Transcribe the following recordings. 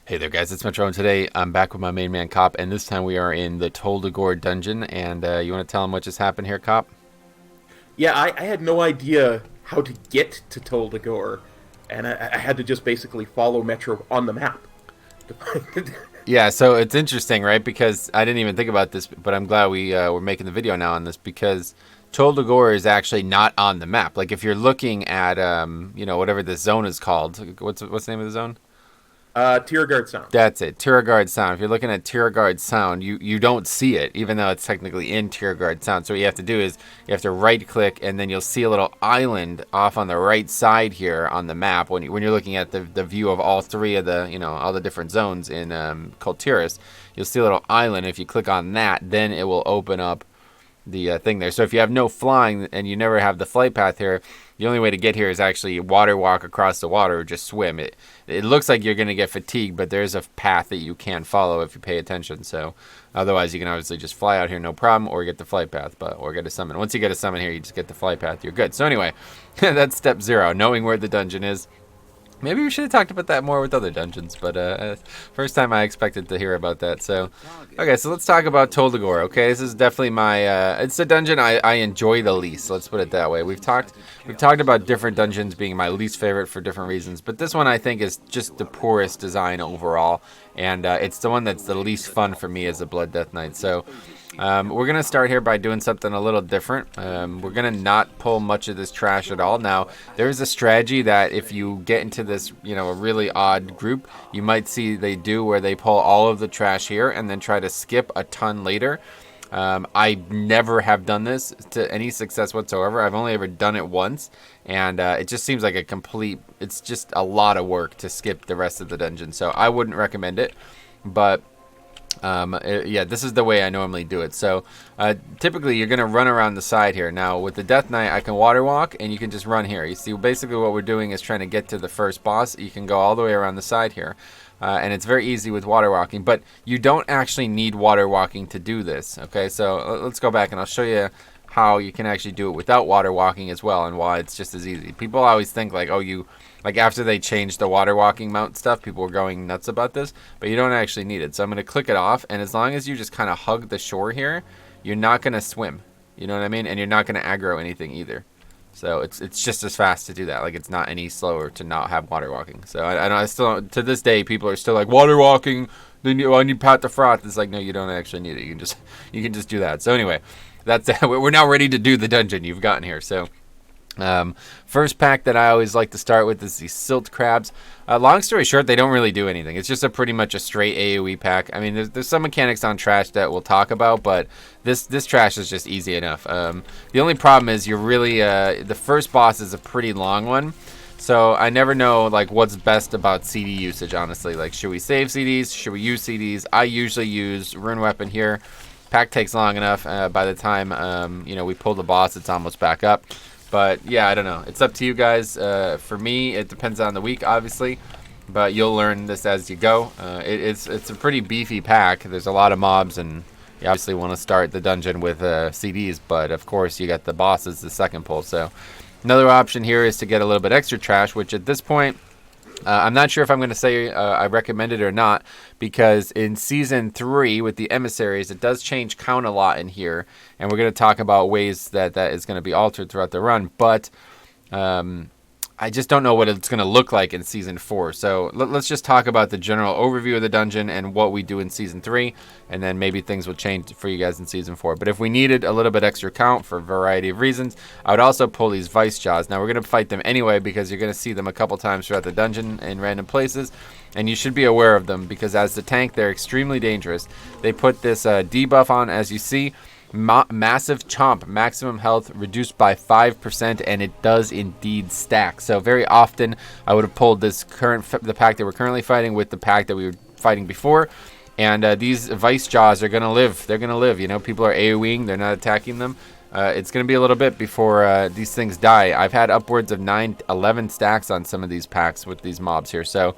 Hey there, guys. It's Metro, and today I'm back with my main man, Cop, and this time we are in the Tol Dagor dungeon. And you want to tell him what just happened here, Cop? Yeah, I had no idea how to get to Tol Dagor, and I had to just basically follow Metro on the map to find it. Yeah, so it's interesting, right? Because I didn't even think about this, but I'm glad we're making the video now on this because Tol Dagor is actually not on the map. Like if you're looking at whatever this zone is called, what's the name of the zone? Tiergard Sound. That's it, Tiergard Sound. If you're looking at Tiergard Sound, you don't see it, even though it's technically in Tiergard Sound. So what you have to do is you have to right click, and then you'll see a little island off on the right side here on the map when you're looking at the view of all three of the all the different zones in Kultiris. You'll see a little island. If you click on that, then it will open up the thing there. So if you have no flying and you never have the flight path here, the only way to get here is actually water walk across the water or just swim. It looks like you're going to get fatigued, but there's a path that you can follow if you pay attention. So otherwise, you can obviously just fly out here, no problem, or get the flight path, or get a summon. Once you get a summon here, you just get the flight path. You're good. So anyway, that's step 0, knowing where the dungeon is. Maybe we should have talked about that more with other dungeons, but first time I expected to hear about that. So, okay, so let's talk about Tol Dagor. Okay, this is definitely my. It's the dungeon I enjoy the least. Let's put it that way. We've talked about different dungeons being my least favorite for different reasons, but this one I think is just the poorest design overall, and it's the one that's the least fun for me as a Blood Death Knight. So. We're going to start here by doing something a little different. We're going to not pull much of this trash at all. Now, there is a strategy that if you get into this, a really odd group, you might see they do where they pull all of the trash here and then try to skip a ton later. I never have done this to any success whatsoever. I've only ever done it once, and it just seems like it's just a lot of work to skip the rest of the dungeon. So I wouldn't recommend it, but yeah, this is the way I normally do it. So typically you're going to run around the side here. Now with the Death Knight, I can water walk and you can just run here. You see, basically what we're doing is trying to get to the first boss. You can go all the way around the side here. And it's very easy with water walking, but you don't actually need water walking to do this. Okay, so let's go back and I'll show you how you can actually do it without water walking as well, and why it's just as easy. People always think like, oh, like after they changed the water walking mount stuff, people were going nuts about this, but you don't actually need it. So I'm going to click it off, and as long as you just kind of hug the shore here, you're not going to swim. You know what I mean? And you're not going to aggro anything either. So it's just as fast to do that. Like it's not any slower to not have water walking. So I still to this day people are still like water walking. I need Pat the Froth. It's like no, you don't actually need it. You can just do that. So anyway, that's we're now ready to do the dungeon you've gotten here. So. First pack that I always like to start with is the Silt Crabs. Long story short, they don't really do anything. It's just pretty much a straight AoE pack. I mean, there's some mechanics on trash that we'll talk about, but this trash is just easy enough. The only problem is you're really the first boss is a pretty long one. So I never know like what's best about CD usage, honestly. Like, should we save CDs? Should we use CDs? I usually use Rune Weapon here. Pack takes long enough. By the time we pull the boss, it's almost back up. But yeah, I don't know. It's up to you guys. For me, it depends on the week, obviously. But you'll learn this as you go. It's a pretty beefy pack. There's a lot of mobs, and you obviously want to start the dungeon with CDs. But of course, you got the bosses, the second pull. So another option here is to get a little bit extra trash, which at this point, I'm not sure if I'm going to say I recommend it or not, because in Season 3 with the emissaries, it does change count a lot in here, and we're going to talk about ways that is going to be altered throughout the run, but I just don't know what it's going to look like in Season 4. So let's just talk about the general overview of the dungeon and what we do in Season 3, and then maybe things will change for you guys in Season 4. But if we needed a little bit extra count for a variety of reasons, I would also pull these Vice Jaws. Now, we're going to fight them anyway because you're going to see them a couple times throughout the dungeon in random places, and you should be aware of them because as the tank, they're extremely dangerous. They put this debuff on, as you see, massive chomp, maximum health reduced by 5%, and it does indeed stack. So very often I would have pulled this the pack that we're currently fighting with the pack that we were fighting before, and these Vice Jaws are gonna live. They're gonna live. People are AoEing, they're not attacking them. It's gonna be a little bit before these things die. I've had upwards of 9-11 stacks on some of these packs with these mobs here. So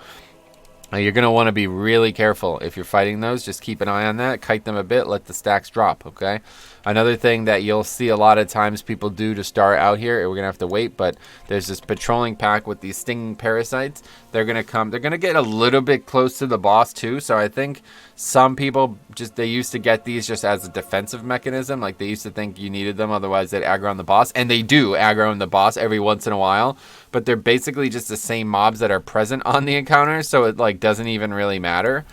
You're going to want to be really careful if you're fighting those. Just keep an eye on that. Kite them a bit. Let the stacks drop, okay? Another thing that you'll see a lot of times people do to start out here, we're going to have to wait, but there's this patrolling pack with these stinging parasites. They're going to come. They're going to get a little bit close to the boss, too. So I think some people they used to get these just as a defensive mechanism. Like, they used to think you needed them, otherwise they'd aggro on the boss. And they do aggro on the boss every once in a while. But they're basically just the same mobs that are present on the encounter, so it like doesn't even really matter.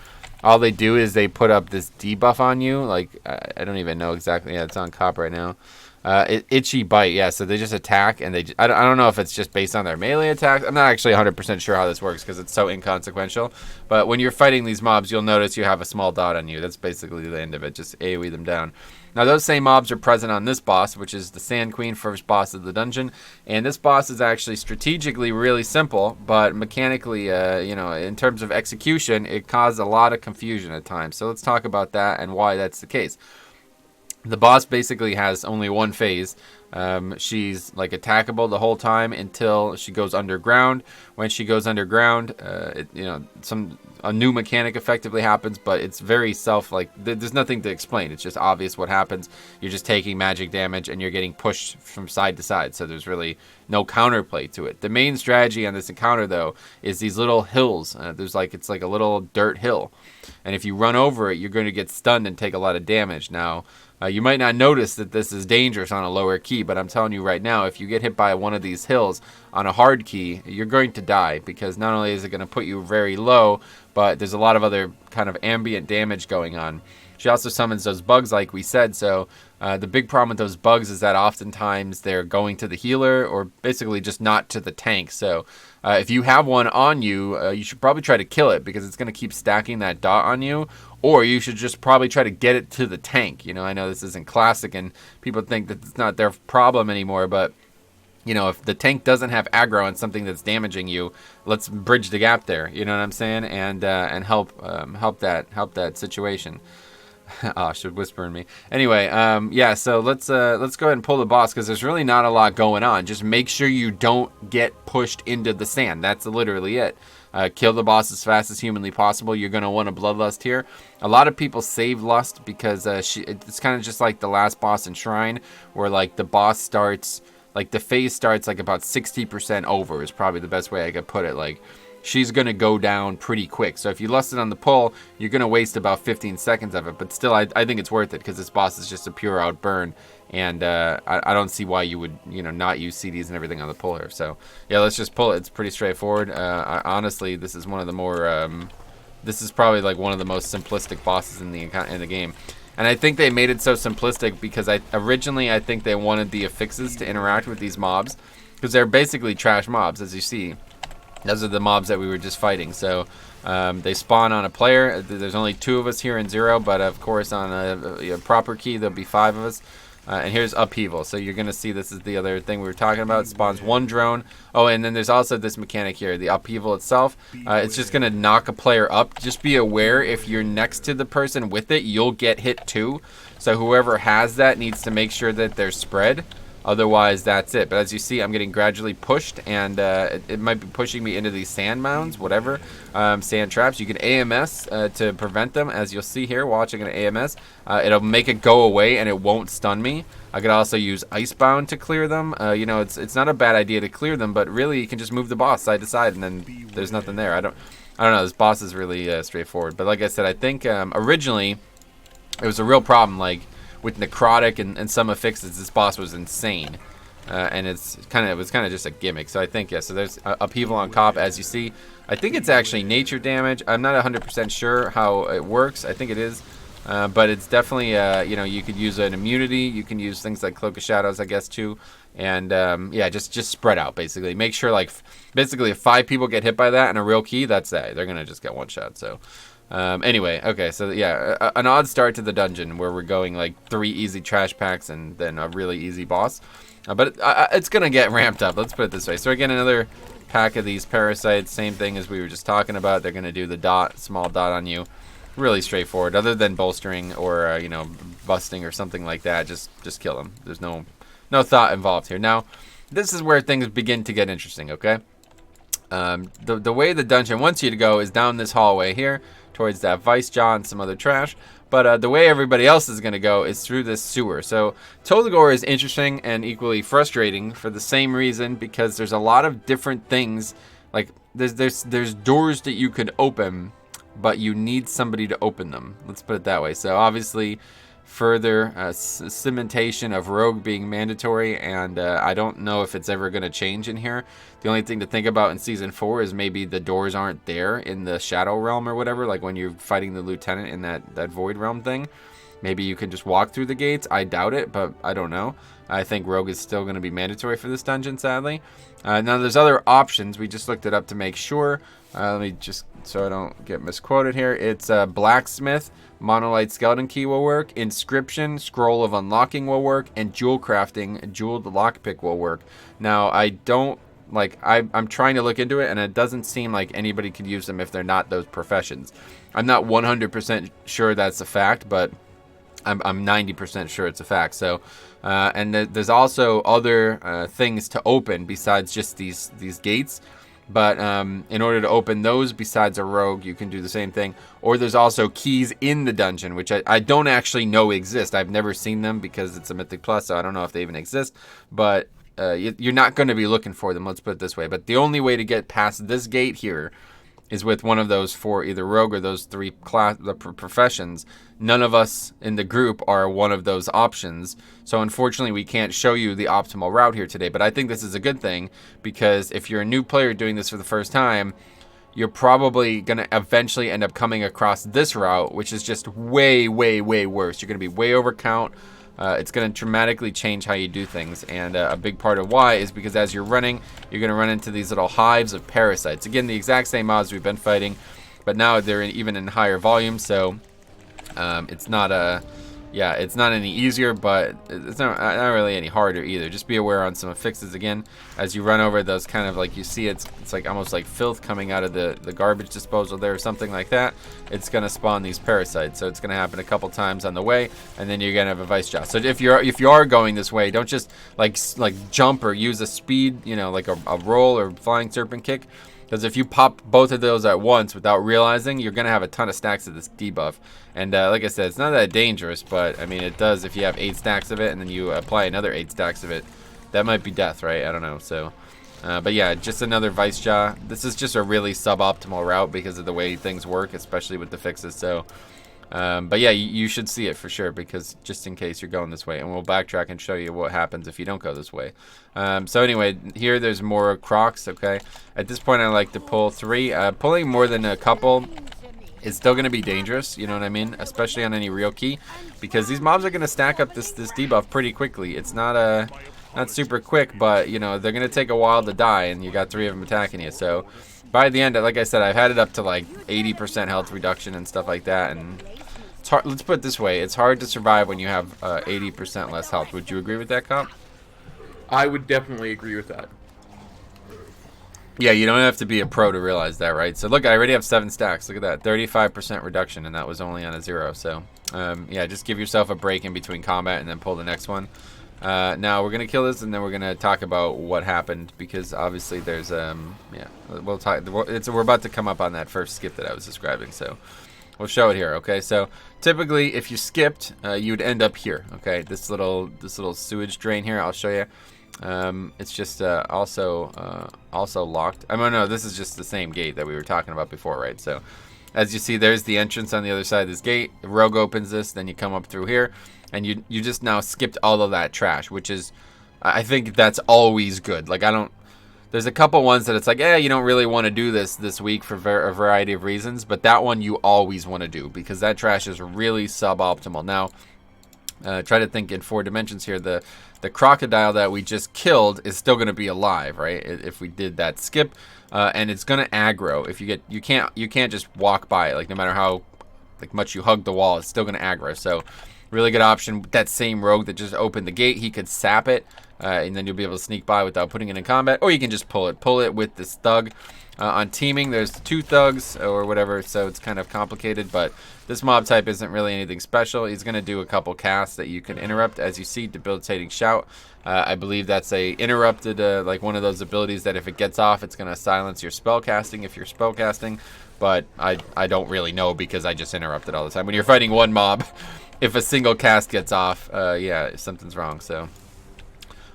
All they do is they put up this debuff on you. Like, I don't even know exactly. Yeah, it's on cop right now. Itchy bite. Yeah, so they just attack, and I don't know if it's just based on their melee attacks. I'm not actually 100% sure how this works because it's so inconsequential. But when you're fighting these mobs, you'll notice you have a small dot on you. That's basically the end of it. Just AoE them down. Now, those same mobs are present on this boss, which is the Sand Queen, first boss of the dungeon. And this boss is actually strategically really simple, but mechanically, in terms of execution, it caused a lot of confusion at times. So let's talk about that and why that's the case. The boss basically has only one phase. She's like attackable the whole time until she goes underground. When she goes underground, a new mechanic effectively happens, but it's very there's nothing to explain. It's just obvious what happens. You're just taking magic damage and you're getting pushed from side to side. So there's really no counterplay to it. The main strategy on this encounter, though, is these little hills. It's like a little dirt hill, and if you run over it, you're going to get stunned and take a lot of damage. Now, you might not notice that this is dangerous on a lower key, but I'm telling you right now, if you get hit by one of these hills on a hard key, you're going to die, because not only is it going to put you very low, but there's a lot of other kind of ambient damage going on. She also summons those bugs, like we said, so the big problem with those bugs is that oftentimes they're going to the healer, or basically just not to the tank. So if you have one on you, you should probably try to kill it, because it's going to keep stacking that dot on you. Or you should just probably try to get it to the tank. I know this isn't classic and people think that it's not their problem anymore, but if the tank doesn't have aggro on something that's damaging you, let's bridge the gap there. You know what I'm saying? And help that situation. Oh, should whisper in me. Anyway, so let's go ahead and pull the boss, because there's really not a lot going on. Just make sure you don't get pushed into the sand. That's literally it. Kill the boss as fast as humanly possible. You're going to want a Bloodlust here. A lot of people save Lust because it's kind of just like the last boss in Shrine, where like the boss starts, like the phase starts like about 60% over is probably the best way I could put it. Like, she's going to go down pretty quick. So if you lusted on the pull, you're going to waste about 15 seconds of it. But still, I think it's worth it, because this boss is just a pure out burn. And I don't see why you would, not use CDs and everything on the pull here. So, yeah, let's just pull it. It's pretty straightforward. Honestly, this is one of the more... this is probably like one of the most simplistic bosses in the game. And I think they made it so simplistic because originally I think they wanted the affixes to interact with these mobs, because they're basically trash mobs, as you see. Those are the mobs that we were just fighting. So they spawn on a player. There's only 2 of us here in 0, but of course on a proper key there'll be 5 of us. And here's Upheaval. So you're going to see this is the other thing we were talking about. It spawns 1 drone. Oh, and then there's also this mechanic here, the Upheaval itself. It's just going to knock a player up. Just be aware, if you're next to the person with it, you'll get hit too. So whoever has that needs to make sure that they're spread. Otherwise, that's it. But as you see, I'm getting gradually pushed, and it might be pushing me into these sand mounds, whatever, sand traps. You can AMS to prevent them, as you'll see here. Watch, I'm going to AMS. It'll make it go away, and it won't stun me. I could also use Icebound to clear them. It's not a bad idea to clear them, but really, you can just move the boss side to side, and then there's nothing there. I don't know. This boss is really straightforward. But like I said, I think originally it was a real problem, like, with necrotic and some affixes. This boss was insane, and it was kind of just a gimmick. So I think, yeah, so there's Upheaval on cop, as you see. I think it's actually nature damage. I'm not 100% sure how it works. I think it is, but it's definitely you could use an immunity. You can use things like Cloak of Shadows, I guess, too. And yeah, just spread out, basically. Make sure, like, basically if 5 people get hit by that in a real key, that's that. They're gonna just get one shot. So anyway, okay, so yeah, an odd start to the dungeon, where we're going like 3 easy trash packs and then a really easy boss, but it's gonna get ramped up, let's put it this way. So again, another pack of these parasites, same thing as we were just talking about. They're gonna do the small dot on you. Really straightforward, other than bolstering or busting or something like that. Just kill them. There's no thought involved here. Now, this is where things begin to get interesting, okay? The way the dungeon wants you to go is down this hallway here towards that Vice Jaw and some other trash. But the way everybody else is going to go is through this sewer. So Tol Dagor is interesting and equally frustrating for the same reason, because there's a lot of different things. Like there's doors that you could open, but you need somebody to open them. Let's put it that way. So obviously, further cementation of rogue being mandatory, and I don't know if it's ever going to change in here. The only thing to think about in season 4 is maybe the doors aren't there in the shadow realm or whatever, like when you're fighting the lieutenant in that void realm thing. Maybe you can just walk through the gates. I doubt it, but I don't know. I think rogue is still going to be mandatory for this dungeon, sadly. Now there's other options. We just looked it up to make sure. Let me just, so I don't get misquoted here. It's blacksmith, monolith skeleton key will work, inscription, scroll of unlocking will work, and jewel crafting, jeweled lockpick will work. Now I don't I'm trying to look into it, and it doesn't seem like anybody could use them if they're not those professions. I'm not 100% sure that's a fact, but I'm 90% sure it's a fact. So, and there's also other things to open besides just these gates. But in order to open those, besides a rogue, you can do the same thing. Or there's also keys in the dungeon, which I don't actually know exist. I've never seen them because it's a Mythic Plus, so I don't know if they even exist. But you're not going to be looking for them, let's put it this way. But the only way to get past this gate here is with one of those 4, either rogue or those 3 professions. None of us in the group are one of those options. So unfortunately, we can't show you the optimal route here today. But I think this is a good thing, because if you're a new player doing this for the first time, you're probably going to eventually end up coming across this route, which is just way, way, way worse. You're going to be way over count. It's going to dramatically change how you do things, and a big part of why is because as you're running, you're going to run into these little hives of parasites. Again, the exact same mobs we've been fighting, but now they're even in higher volume, so it's not any easier, but it's not really any harder either. Just be aware on some affixes again as you run over those kind of, like, you see it's like almost like filth coming out of the garbage disposal there or something like that. It's going to spawn these parasites, so it's going to happen a couple times on the way, and then you're going to have a vice jaw. So if you are going this way, don't just like jump or use a speed, like a roll or flying serpent kick. Because if you pop both of those at once without realizing, you're going to have a ton of stacks of this debuff. And like I said, it's not that dangerous, but I mean, it does if you have 8 stacks of it and then you apply another 8 stacks of it. That might be death, right? I don't know. So, but yeah, just another Vice Jaw. This is just a really suboptimal route because of the way things work, especially with the fixes. So, but yeah, you should see it for sure, because just in case you're going this way, and we'll backtrack and show you what happens if you don't go this way. So anyway, here there's more crocs. Okay, at this point I like to pull 3. Pulling more than a couple is still going to be dangerous, you know what I mean, especially on any real key, because these mobs are going to stack up this debuff pretty quickly. It's not super quick, but they're going to take a while to die, and you got 3 of them attacking you. So by the end, like I said, I've had it up to like 80% health reduction and stuff like that, and it's hard. Let's put it this way: it's hard to survive when you have 80% less health. Would you agree with that, Comp? I would definitely agree with that. Yeah, you don't have to be a pro to realize that, right? So look, I already have 7 stacks. Look at that, 35% reduction, and that was only on a 0. So yeah, just give yourself a break in between combat and then pull the next one. Now we're gonna kill this, and then we're gonna talk about what happened, because obviously there's yeah, we'll talk. We're about to come up on that first skip that I was describing, so we'll show it here. Okay, so typically if you skipped, you'd end up here. Okay, this little sewage drain here. I'll show you. It's just also locked. I mean, no, this is just the same gate that we were talking about before, right? So as you see, there's the entrance on the other side of this gate. The rogue opens this, then you come up through here, and you just now skipped all of that trash, which is, I think that's always good. Like, there's a couple ones that it's like, you don't really want to do this week for a variety of reasons, but that one you always want to do, because that trash is really suboptimal. Now, try to think in 4 dimensions here. The crocodile that we just killed is still going to be alive, right? If we did that skip, and it's going to aggro. If you can't just walk by it. Like, no matter how much you hug the wall, it's still going to aggro. So Really good option. That same rogue that just opened the gate, he could sap it, and then you'll be able to sneak by without putting it in combat. Or you can just pull it. Pull it with this thug. On teaming, there's 2 thugs or whatever, so it's kind of complicated, but this mob type isn't really anything special. He's going to do a couple casts that you can interrupt. As you see, debilitating shout. I believe that's a interrupted, like one of those abilities that if it gets off, it's going to silence your spell casting if you're spell casting, but I don't really know because I just interrupt it all the time. When you're fighting one mob, if a single cast gets off, yeah, something's wrong, so...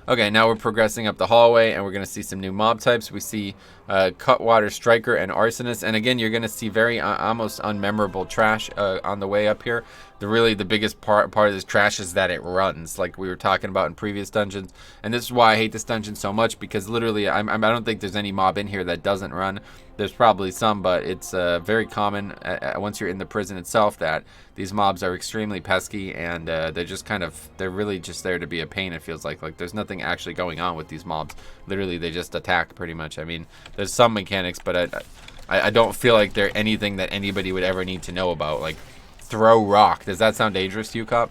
Okay, now we're progressing up the hallway, and we're going to see some new mob types. We see Cutwater Striker and Arsonist, and again, you're going to see very almost unmemorable trash on the way up here. The biggest part of this trash is that it runs, like we were talking about in previous dungeons, and this is why I hate this dungeon so much, because literally, I don't think there's any mob in here that doesn't run. There's probably some, but it's very common once you're in the prison itself that these mobs are extremely pesky, and they're really just there to be a pain, it feels like. Like, there's nothing actually going on with these mobs. Literally, they just attack, pretty much. I mean, there's some mechanics, but I don't feel like they're anything that anybody would ever need to know about. Like, throw rock. Does that sound dangerous to you, Cop?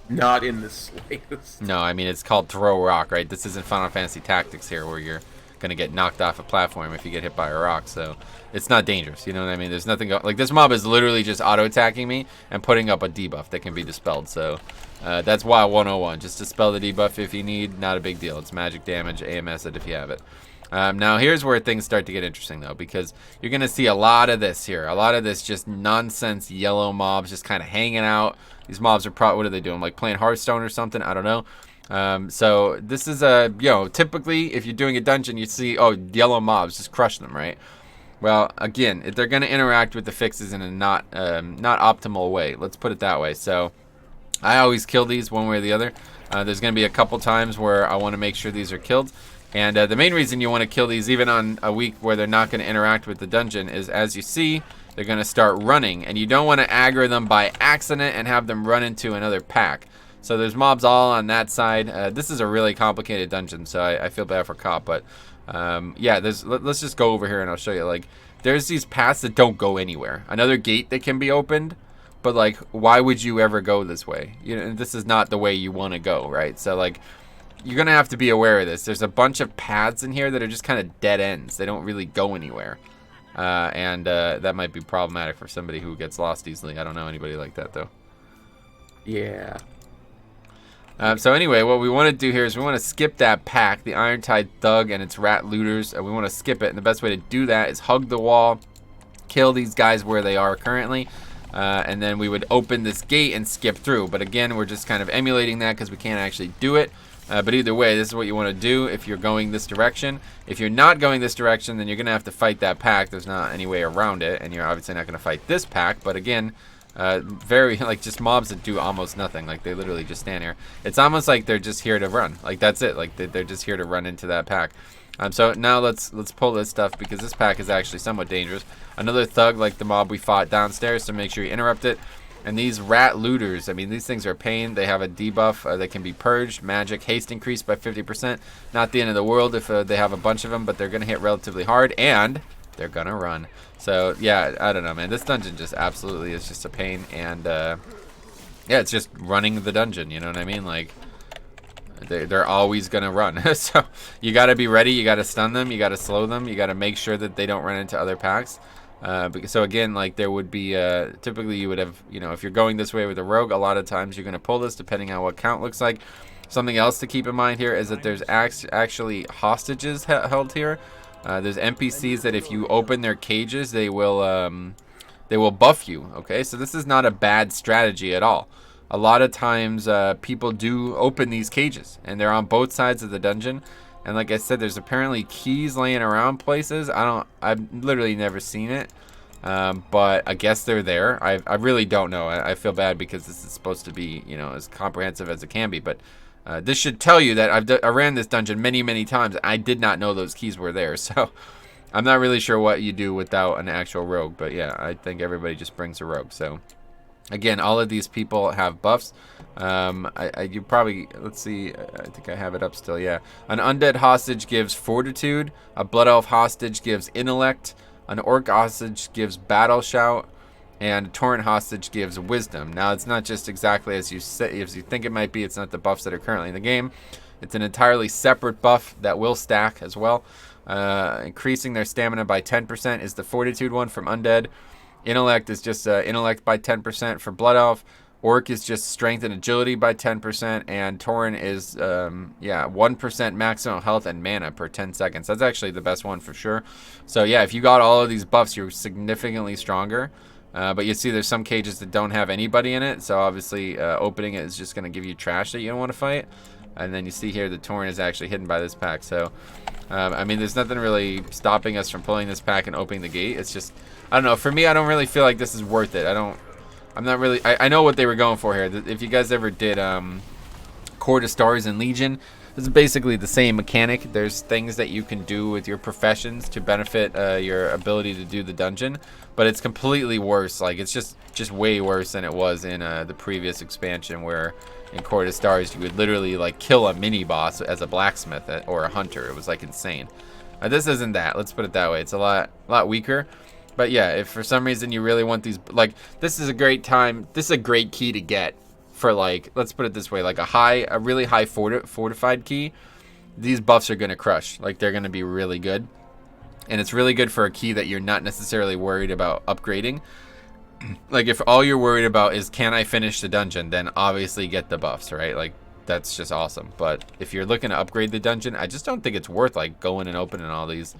Not in the slightest. No, I mean, it's called throw rock, right? This isn't Final Fantasy Tactics here, where you're going to get knocked off a platform if you get hit by a rock, so it's not dangerous, you know what I mean? There's nothing like, this mob is literally just auto-attacking me and putting up a debuff that can be dispelled, so that's why 101. Just dispel the debuff if you need, not a big deal. It's magic damage, AMS it if you have it. Now here's where things start to get interesting, though, because you're going to see a lot of this here. A lot of this just nonsense yellow mobs just kind of hanging out. These mobs are probably, what are they doing? Like playing Hearthstone or something? I don't know. So this is typically if you're doing a dungeon, you see, oh, yellow mobs, just crush them, right? Well, again, if they're going to interact with the fixes in a not optimal way. Let's put it that way. So I always kill these one way or the other. There's going to be a couple times where I want to make sure these are killed. And the main reason you want to kill these, even on a week where they're not going to interact with the dungeon, is as you see, they're going to start running. And you don't want to aggro them by accident and have them run into another pack. So there's mobs all on that side. This is a really complicated dungeon, so I feel bad for Cop. But yeah, let's just go over here and I'll show you. Like, there's these paths that don't go anywhere. Another gate that can be opened. But, like, why would you ever go this way? You know, this is not the way you want to go, right? So, like, you're going to have to be aware of this. There's a bunch of paths in here that are just kind of dead ends. They don't really go anywhere. And that might be problematic for somebody who gets lost easily. I don't know anybody like that, though. Yeah. So anyway, what we want to do here is we want to skip that pack, the Iron-Tide Thug and its rat looters. We want to skip it, and the best way to do that is hug the wall, kill these guys where they are currently, and then we would open this gate and skip through. But again, we're just kind of emulating that because we can't actually do it. But either way, this is what you want to do if you're going this direction. If you're not going this direction, then you're going to have to fight that pack. There's not any way around it, and you're obviously not going to fight this pack. But again, very, like, just mobs that do almost nothing. Like, they literally just stand here. It's almost like they're just here to run. Like, that's it. Like, they're just here to run into that pack. So now let's pull this stuff because this pack is actually somewhat dangerous. Another thug like the mob we fought downstairs, so make sure you interrupt it. And these rat looters, I mean, these things are a pain. They have a debuff that can be purged. Magic haste increased by 50%. Not the end of the world if they have a bunch of them, but they're going to hit relatively hard, and they're going to run. So, yeah, I don't know, man. This dungeon just absolutely is just a pain. And, yeah, it's just running the dungeon, you know what I mean? Like, they're always going to run. So, you got to be ready. You got to stun them. You got to slow them. You got to make sure that they don't run into other packs. So again, like, there would be typically you would have, you know, if you're going this way with a rogue, a lot of times you're going to pull this depending on what count looks like. Something else to keep in mind here is that there's actually hostages held here. There's NPCs that if you open their cages, they will buff you. Okay, so this is not a bad strategy at all. A lot of times people do open these cages, and they're on both sides of the dungeon. And like I said, there's apparently keys laying around places. I've literally never seen it. But I guess they're there. I really don't know. I feel bad because this is supposed to be, you know, as comprehensive as it can be. But this should tell you that I ran this dungeon many, many times. I did not know those keys were there. So I'm not really sure what you do without an actual rogue. But yeah, I think everybody just brings a rogue. So again, all of these people have buffs. You probably, let's see, I think I have it up still, yeah. An undead hostage gives fortitude. A blood elf hostage gives intellect. An orc hostage gives battle shout. and Torrent Hostage gives Wisdom. Now, it's not just exactly as you think it might be. It's not the buffs that are currently in the game. It's an entirely separate buff that will stack as well. Increasing their stamina by 10% is the Fortitude one from Undead. Intellect is just Intellect by 10% for Blood Elf. Orc is just Strength and Agility by 10%, and Tauren is 1% maximum health and mana per 10 seconds. That's actually the best one for sure. So yeah, if you got all of these buffs, you're significantly stronger. But you see there's some cages that don't have anybody in it, so obviously opening it is just going to give you trash that you don't want to fight. And then you see here the Tauren is actually hidden by this pack. So, I mean, there's nothing really stopping us from pulling this pack and opening the gate. It's just, I don't know. For me, I don't really feel like this is worth it. I'm not really, I know what they were going for here. If you guys ever did Court of Stars and Legion, this is basically the same mechanic. There's things that you can do with your professions to benefit your ability to do the dungeon, but it's completely worse. Like, it's just way worse than it was in the previous expansion, where in Court of Stars you would literally like kill a mini boss as a blacksmith or a hunter. It was like insane. This isn't that. Let's put it that way. It's a lot weaker. But yeah, if for some reason you really want these, like, this is a great time. This is a great key to get for, like, let's put it this way, like a really high fortified key. These buffs are going to crush. Like, they're going to be really good. And it's really good for a key that you're not necessarily worried about upgrading. Like, if all you're worried about is, can I finish the dungeon, then obviously get the buffs, right? Like, that's just awesome. But if you're looking to upgrade the dungeon, I just don't think it's worth, like, going and opening all these.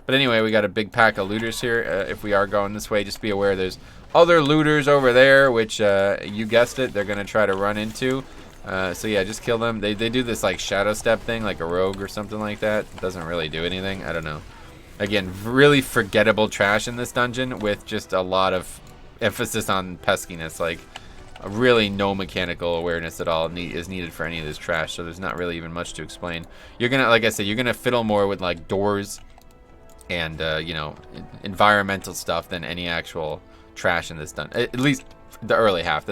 But anyway, we got a big pack of looters here. If we are going this way, just be aware there's other looters over there, which, you guessed it, they're going to try to run into. So yeah, just kill them. They do this, like, shadow step thing, like a rogue or something like that. It doesn't really do anything. I don't know. Again, really forgettable trash in this dungeon with just a lot of emphasis on peskiness. Like, really no mechanical awareness at all is needed for any of this trash, so there's not really even much to explain. You're going to, like I said, you're going to fiddle more with, like, doors and you know, environmental stuff than any actual trash in this dungeon. At least the early half.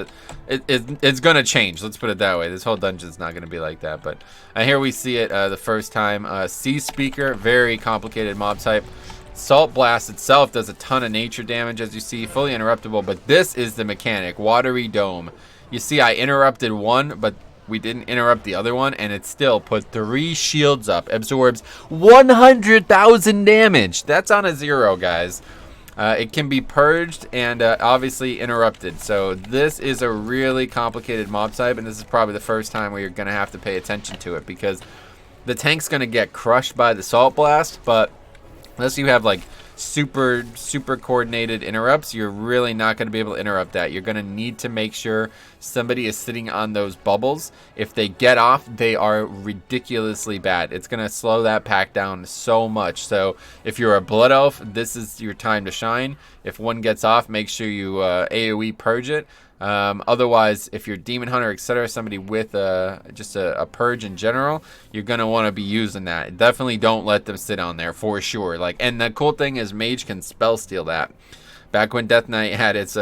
It's gonna change. Let's put it that way. This whole dungeon's not gonna be like that. But here we see it the first time. Sea Speaker, very complicated mob type. Salt Blast itself does a ton of nature damage, as you see, fully interruptible. But this is the mechanic, Watery Dome. You see, I interrupted one, but we didn't interrupt the other one, and it still put 3 shields up, absorbs 100,000 damage. That's on a 0, guys. It can be purged and obviously interrupted. So this is a really complicated mob type, and this is probably the first time where you're going to have to pay attention to it, because the tank's going to get crushed by the Salt Blast, but unless you have, like, super coordinated interrupts, you're really not going to be able to interrupt that. You're going to need to make sure somebody is sitting on those bubbles. If they get off, they are ridiculously bad. It's going to slow that pack down so much. So if you're a Blood Elf, this is your time to shine. If one gets off, make sure you AoE purge it. Otherwise, if you're Demon Hunter, etc., somebody with just a purge in general, you're gonna want to be using that. Definitely don't let them sit on there for sure. Like, and the cool thing is, Mage can spell steal that. Back when Death Knight had its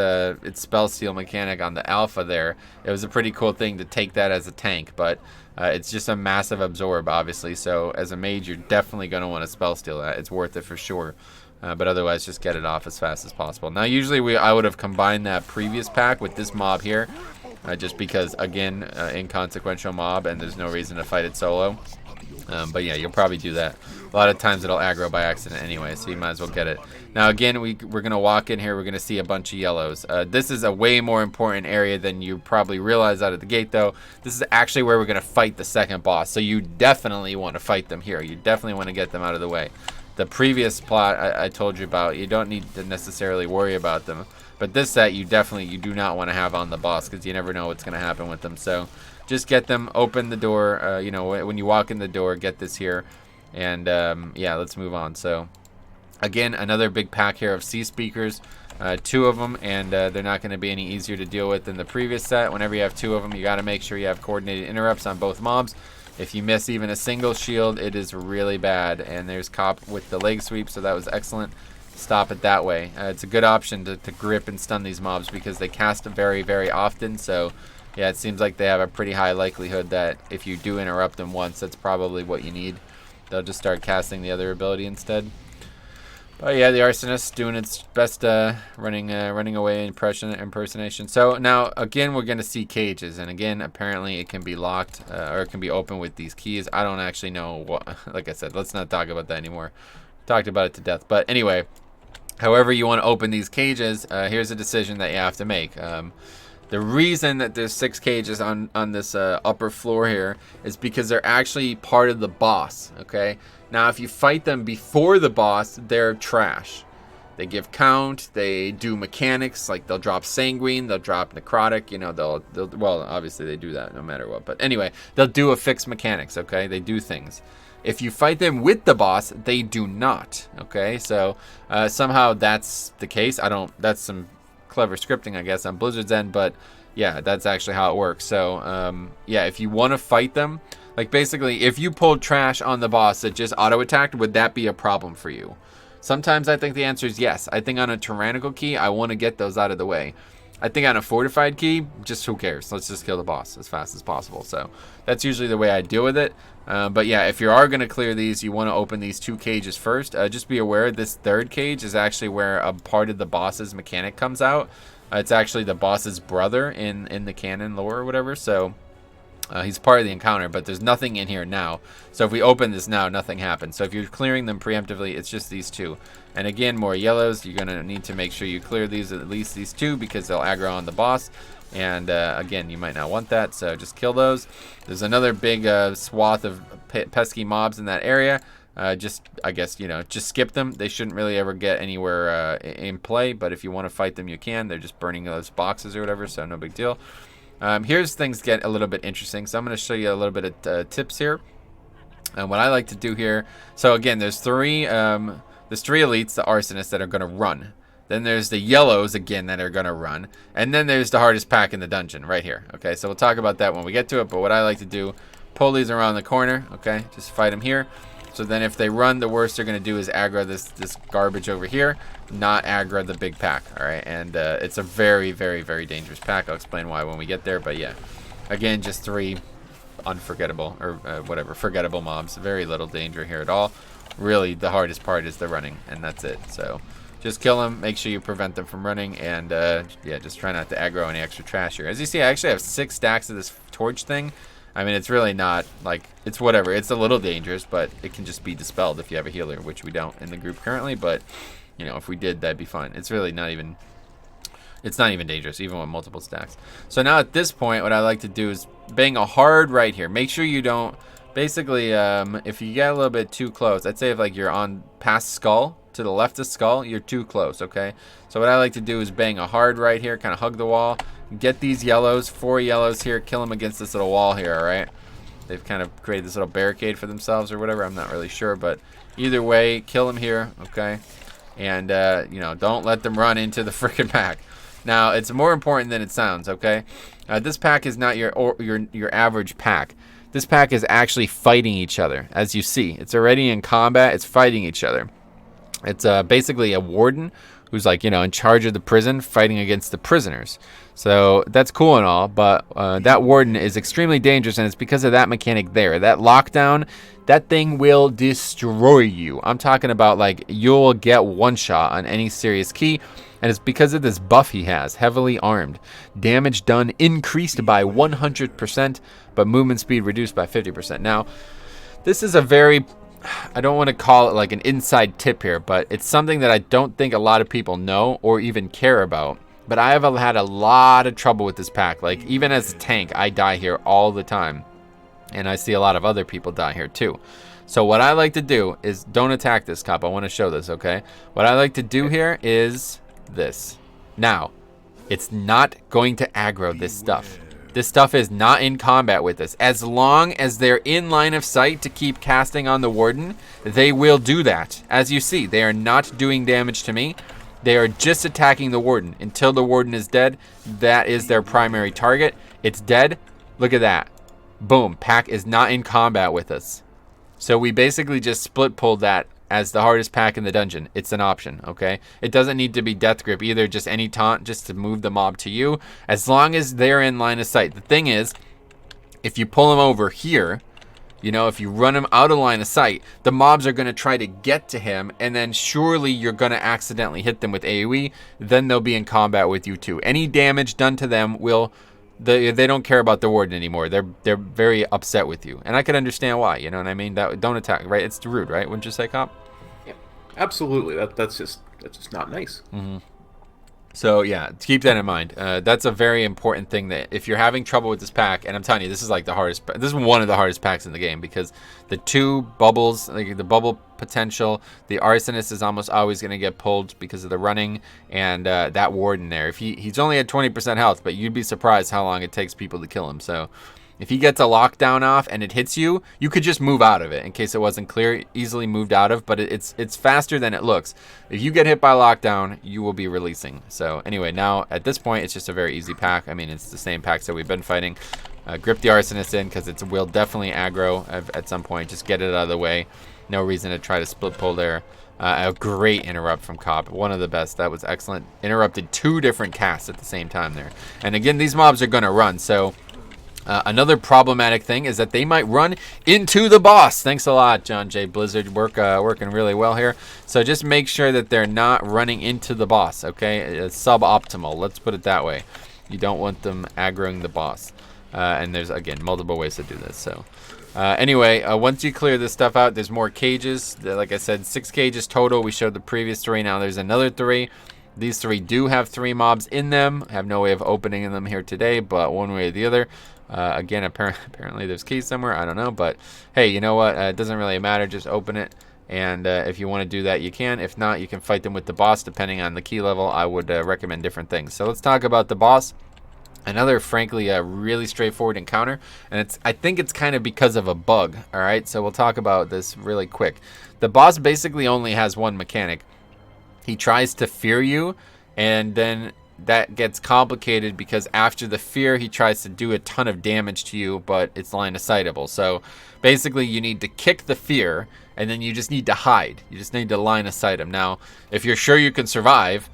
spell steal mechanic on the alpha, there, it was a pretty cool thing to take that as a tank. But it's just a massive absorb, obviously. So as a mage, you're definitely gonna want to spell steal that. It's worth it for sure. But otherwise, just get it off as fast as possible. Now, usually I would have combined that previous pack with this mob here, just because, again, inconsequential mob, and there's no reason to fight it solo. But yeah, you'll probably do that. A lot of times it'll aggro by accident anyway, so you might as well get it. Now, again, we're going to walk in here. We're going to see a bunch of yellows. This is a way more important area than you probably realize out of the gate, though. This is actually where we're going to fight the second boss, so you definitely want to fight them here. You definitely want to get them out of the way. The previous plot I told you about, you don't need to necessarily worry about them. But this set, you do not want to have on the boss, because you never know what's going to happen with them. So just get them, open the door. You know, when you walk in the door, get this here. And yeah, let's move on. So again, another big pack here of Sea Speakers. 2 of them, and they're not going to be any easier to deal with than the previous set. Whenever you have 2 of them, you got to make sure you have coordinated interrupts on both mobs. If you miss even a single shield, it is really bad. And there's Cop with the leg sweep, so that was excellent. Stop it that way. It's a good option to grip and stun these mobs, because they cast very, very often. So yeah, it seems like they have a pretty high likelihood that if you do interrupt them once, that's probably what you need. They'll just start casting the other ability instead. But yeah, the arsonist doing its best, running away impersonation. So now again, we're gonna see cages, and again, apparently it can be locked or it can be opened with these keys. I don't actually know what. Like I said, let's not talk about that anymore. Talked about it to death. But anyway, however you want to open these cages, here's a decision that you have to make. The reason that there's 6 cages on this upper floor here is because they're actually part of the boss, okay? Now, if you fight them before the boss, they're trash. They give count, they do mechanics, like they'll drop sanguine, they'll drop necrotic, you know, they'll well, obviously they do that no matter what. But anyway, they'll do a fixed mechanics, okay? They do things. If you fight them with the boss, they do not, okay? So somehow that's the case. That's some clever scripting, I guess, on Blizzard's end, but yeah, that's actually how it works. So yeah, if you want to fight them, like basically if you pulled trash on the boss that just auto attacked, would that be a problem for you? Sometimes I think the answer is yes. I think on a tyrannical key, I want to get those out of the way. I think on a fortified key, just who cares? Let's just kill the boss as fast as possible. So that's usually the way I deal with it. But yeah, if you are going to clear these, you want to open these 2 cages first. Just be aware this 3rd cage is actually where a part of the boss's mechanic comes out. It's actually the boss's brother in the canon lore or whatever. So he's part of the encounter, but there's nothing in here now. So if we open this now, nothing happens. So if you're clearing them preemptively, it's just these 2. And again, more yellows. You're going to need to make sure you clear these, at least these 2, because they'll aggro on the boss. And again, you might not want that, so just kill those. There's another big swath of pesky mobs in that area. Just, I guess, you know, just skip them. They shouldn't really ever get anywhere in play, but if you want to fight them, you can. They're just burning those boxes or whatever, so no big deal. Here's things get a little bit interesting. So I'm going to show you a little bit of tips here. What I like to do here. So again, there's 3 elites, the arsonists, that are going to run. Then there's the yellows again that are going to run. And then there's the hardest pack in the dungeon right here. Okay, so we'll talk about that when we get to it. But what I like to do, pull these around the corner. Okay, just fight them here. So then if they run, the worst they're going to do is aggro this garbage over here, not aggro the big pack. All right, and it's a very, very, very dangerous pack. I'll explain why when we get there. But yeah, again, just 3 unforgettable or whatever, forgettable mobs. Very little danger here at all. Really, the hardest part is the running, and that's it. So just kill them. Make sure you prevent them from running, and yeah, just try not to aggro any extra trash here. As you see, I actually have 6 stacks of this torch thing. I mean, it's really not, like, it's whatever. It's a little dangerous, but it can just be dispelled if you have a healer, which we don't in the group currently. But, you know, if we did, that'd be fine. It's really not even, it's not even dangerous, even with multiple stacks. So now at this point, what I like to do is bang a hard right here. Make sure you don't, basically, if you get a little bit too close, I'd say if, like, you're on past skull, to the left of skull, you're too close, okay? So what I like to do is bang a hard right here, kind of hug the wall, get these yellows, 4 yellows here, kill them against this little wall here, all right? They've kind of created this little barricade for themselves or whatever, I'm not really sure, but either way, kill them here, okay? And, you know, don't let them run into the freaking pack. Now, it's more important than it sounds, okay? This pack is not your average pack. This pack is actually fighting each other, as you see. It's already in combat, it's fighting each other. It's basically a warden who's, like, you know, in charge of the prison fighting against the prisoners. So that's cool and all, but that warden is extremely dangerous, and it's because of that mechanic there. That lockdown, that thing will destroy you. I'm talking about, like, you'll get one shot on any serious key, and it's because of this buff he has, heavily armed. Damage done increased by 100%, but movement speed reduced by 50%. Now, this is a very, I don't want to call it like an inside tip here, but it's something that I don't think a lot of people know or even care about. But I have had a lot of trouble with this pack. Like, even as a tank, I die here all the time. And I see a lot of other people die here too. So what I like to do is, don't attack this cop. I want to show this, okay? What I like to do here is this. Now, it's not going to aggro this stuff. This stuff is not in combat with us. As long as they're in line of sight to keep casting on the warden, they will do that. As you see, they are not doing damage to me. They are just attacking the warden. Until the warden is dead, that is their primary target. It's dead. Look at that. Boom. Pack is not in combat with us. So we basically just split pulled that as the hardest pack in the dungeon. It's an option, okay? It doesn't need to be death grip either, just any taunt just to move the mob to you, as long as they're in line of sight. The thing is, if you pull them over here, You know, if you run him out of line of sight, the mobs are going to try to get to him, and then surely you're going to accidentally hit them with AoE. Then they'll be in combat with you too. Any damage done to them will, they don't care about the warden anymore. They're very upset with you, and I can understand why. You know what I mean? That don't attack, right? It's rude, right? Wouldn't you say, Cop? Yeah, absolutely. That's just not nice. So yeah, keep that in mind. That's a very important thing, that if you're having trouble with this pack, and I'm telling you, this is like the hardest. This is one of the hardest packs in the game, because the 2 bubbles, like the bubble potential, the arsonist is almost always going to get pulled because of the running, and that warden there. If he's only at 20% health, but you'd be surprised how long it takes people to kill him. So if he gets a lockdown off and it hits you, you could just move out of it. In case it wasn't clear, easily moved out of, but it's faster than it looks. If you get hit by lockdown, you will be releasing. So anyway, now at this point, it's just a very easy pack. I mean, it's the same packs that we've been fighting. Grip the arsonist in, because it will definitely aggro at some point. Just get it out of the way. No reason to try to split pull there. A great interrupt from Cop. One of the best. That was excellent. Interrupted 2 different casts at the same time there. And again, these mobs are going to run, so another problematic thing is that they might run into the boss. Thanks a lot, John J. Blizzard. Working really well here. So just make sure that they're not running into the boss, okay? It's suboptimal. Let's put it that way. You don't want them aggroing the boss. And there's, again, multiple ways to do this. So anyway, once you clear this stuff out, there's more cages. Like I said, 6 cages total. We showed the previous 3. Now there's another 3. These 3 do have 3 mobs in them. I have no way of opening them here today, but one way or the other. Again, apparently there's keys somewhere. I don't know, but hey, you know what? It doesn't really matter. Just open it, and if you want to do that, you can. If not, you can fight them with the boss, depending on the key level. I would recommend different things. So let's talk about the boss. Another, frankly, really straightforward encounter, and I think it's kind of because of a bug. All right, so we'll talk about this really quick. The boss basically only has one mechanic. He tries to fear you, and then that gets complicated because after the fear, he tries to do a ton of damage to you, but it's line of sightable. So basically, you need to kick the fear, and then you just need to hide. You just need to line of sight him. Now, if you're sure you can survive,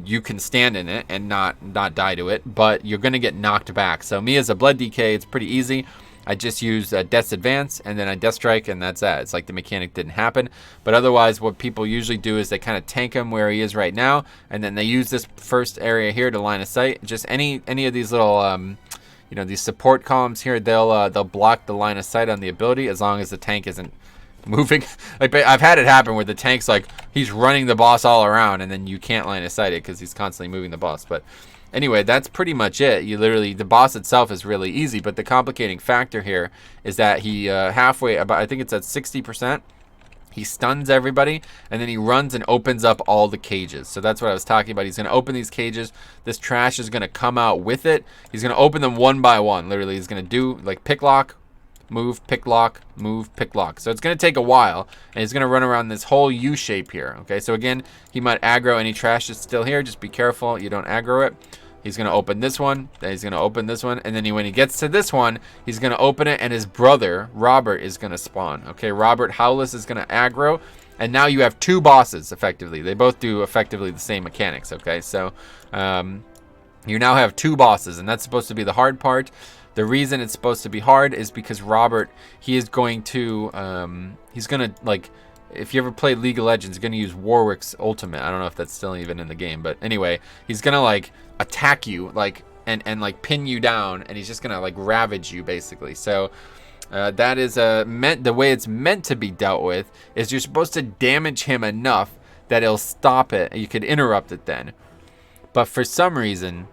you can stand in it and not die to it, but you're going to get knocked back. So me as a blood DK, it's pretty easy. I just use Death's Advance, and then I Death Strike, and that's that. It's like the mechanic didn't happen. But otherwise, what people usually do is they kind of tank him where he is right now, and then they use this first area here to line of sight. Just any of these little, you know, these support columns here, they'll block the line of sight on the ability as long as the tank isn't moving. Like, I've had it happen where the tank's like, he's running the boss all around, and then you can't line of sight it because he's constantly moving the boss. But anyway, that's pretty much it. You literally, the boss itself is really easy, but the complicating factor here is that he halfway, about, I think it's at 60%, he stuns everybody, and then he runs and opens up all the cages. So that's what I was talking about. He's going to open these cages. This trash is going to come out with it. He's going to open them one by one. Literally, he's going to do like pick lock, move, pick lock, move, pick lock. So it's going to take a while, and he's going to run around this whole U shape here. Okay, so again, he might aggro any trash that's still here. Just be careful you don't aggro it. He's going to open this one, then he's going to open this one, and then when he gets to this one, he's going to open it, and his brother, Robert, is going to spawn. Okay, Robert Howless is going to aggro, and now you have 2 bosses, effectively. They both do effectively the same mechanics, okay? So you now have 2 bosses, and that's supposed to be the hard part. The reason it's supposed to be hard is because Robert, he is going to, he's going to, like, if you ever played League of Legends, he's going to use Warwick's ultimate. I don't know if that's still even in the game, but anyway, he's going to, like, attack you, like, and like, pin you down, and he's just going to, like, ravage you, basically. So that is the way it's meant to be dealt with is you're supposed to damage him enough that it'll stop it. You could interrupt it then. But for some reason,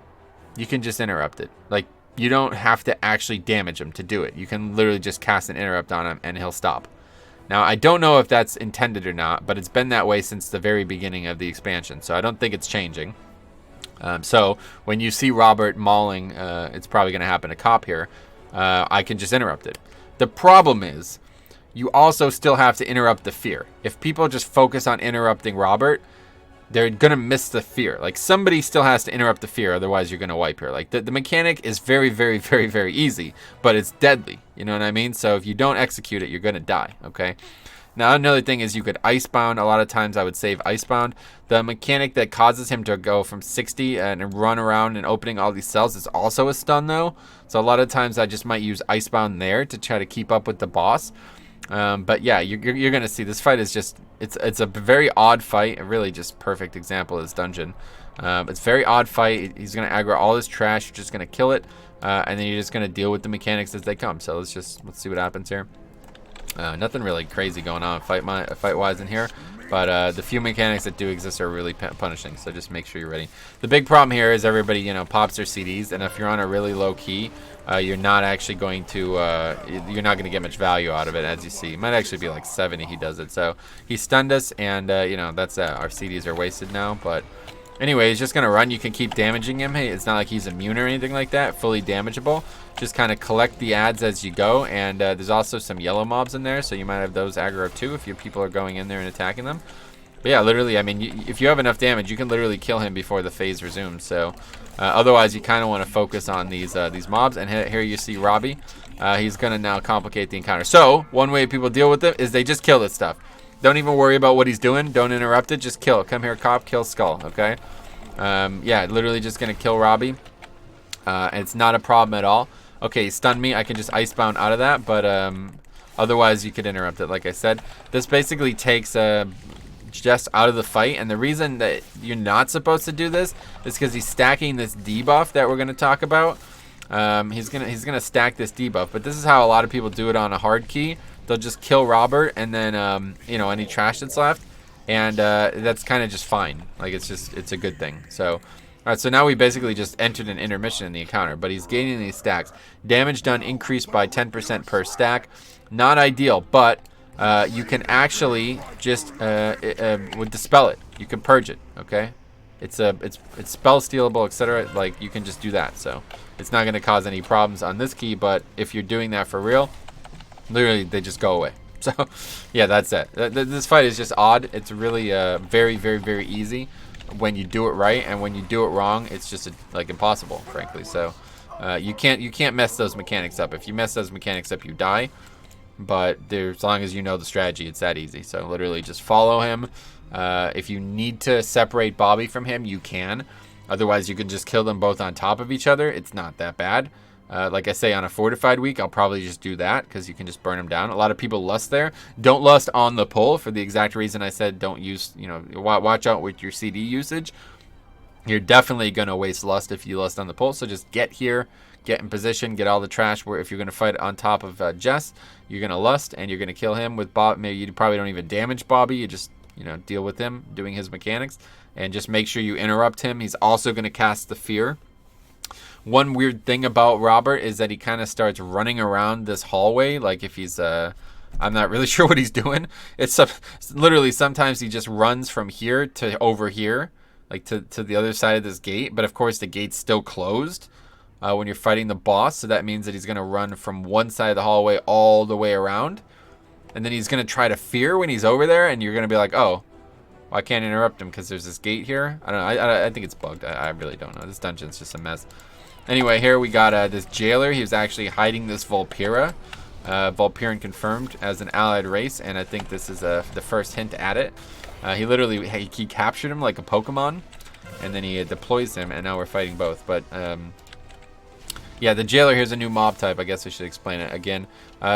you can just interrupt it. Like, you don't have to actually damage him to do it. You can literally just cast an interrupt on him, and he'll stop. Now, I don't know if that's intended or not, but it's been that way since the very beginning of the expansion, so I don't think it's changing. So when you see Robert mauling, it's probably going to happen to Cop here, I can just interrupt it. The problem is, you also still have to interrupt the fear. If people just focus on interrupting Robert, they're going to miss the fear. Like, somebody still has to interrupt the fear, otherwise you're going to wipe her. Like, the mechanic is very, very, very, very easy, but it's deadly. You know what I mean? So if you don't execute it, you're going to die, okay? Now, another thing is you could Icebound. A lot of times I would save Icebound. The mechanic that causes him to go from 60 and run around and opening all these cells is also a stun, though. So a lot of times I just might use Icebound there to try to keep up with the boss. But yeah, you're going to see this fight is just, it's a very odd fight. A really just perfect example is Dungeon. It's a very odd fight. He's going to aggro all his trash. You're just going to kill it. And then you're just going to deal with the mechanics as they come. So let's see what happens here. Nothing really crazy going on fight-wise in here. But the few mechanics that do exist are really punishing. So just make sure you're ready. The big problem here is everybody, pops their CDs. And if you're on a really low key, you're not actually going to, you're not going to get much value out of it, as you see. It might actually be like 70 he does it. So he stunned us, and, that's our CDs are wasted now. But anyway, he's just going to run. You can keep damaging him. Hey, it's not like he's immune or anything like that. Fully damageable. Just kind of collect the ads as you go. And there's also some yellow mobs in there, so you might have those aggro too if your people are going in there and attacking them. But yeah, literally, I mean, if you have enough damage, you can literally kill him before the phase resumes. So otherwise, you kind of want to focus on these mobs. And here you see Robbie. He's going to now complicate the encounter. So one way people deal with it is they just kill this stuff. Don't even worry about what he's doing. Don't interrupt it. Just kill. Come here, cop. Kill Skull. Okay. Yeah, literally just going to kill Robbie. And it's not a problem at all. Okay, he stunned me. I can just Icebound out of that. But otherwise, you could interrupt it, like I said. This basically takes Jess out of the fight. And the reason that you're not supposed to do this is because he's stacking this debuff that we're going to talk about. He's gonna stack this debuff. But this is how a lot of people do it on a hard key. They'll just kill Robert and then, any trash that's left. And that's kind of just fine. Like, it's a good thing. So, all right, so now we basically just entered an intermission in the encounter. But he's gaining these stacks. Damage done increased by 10% per stack. Not ideal, but you can actually just would dispel it. You can purge it, okay? It's spell stealable, etc. Like, you can just do that. So it's not going to cause any problems on this key. But if you're doing that for real, literally, they just go away. So, yeah, that's it. This fight is just odd. It's really very, very, very easy when you do it right, and when you do it wrong, it's just like impossible, frankly. So, you can't mess those mechanics up. If you mess those mechanics up, you die. But as long as you know the strategy, it's that easy. So, literally, just follow him. If you need to separate Bobby from him, you can. Otherwise, you can just kill them both on top of each other. It's not that bad. Like I say, on a fortified week, I'll probably just do that because you can just burn them down. A lot of people lust there. Don't lust on the pull for the exact reason I said don't use, watch out with your CD usage. You're definitely going to waste lust if you lust on the pull. So just get here, get in position, get all the trash. Where if you're going to fight on top of Jess, you're going to lust and you're going to kill him with Bob. Maybe you probably don't even damage Bobby. You just, deal with him doing his mechanics and just make sure you interrupt him. He's also going to cast the fear. One weird thing about Robert is that he kind of starts running around this hallway. Like if he's, I'm not really sure what he's doing. It's literally sometimes he just runs from here to over here, like to the other side of this gate. But of course the gate's still closed when you're fighting the boss. So that means that he's going to run from one side of the hallway all the way around. And then he's going to try to fear when he's over there. And you're going to be like, oh, well, I can't interrupt him because there's this gate here. I don't know. I think it's bugged. I really don't know. This dungeon's just a mess. Anyway, here we got this jailer. He was actually hiding this Vulpera. Vulperan confirmed as an allied race, and I think this is the first hint at it. He captured him like a Pokemon, and then he deploys him, and now we're fighting both. But yeah, the jailer here's a new mob type. I guess I should explain it again.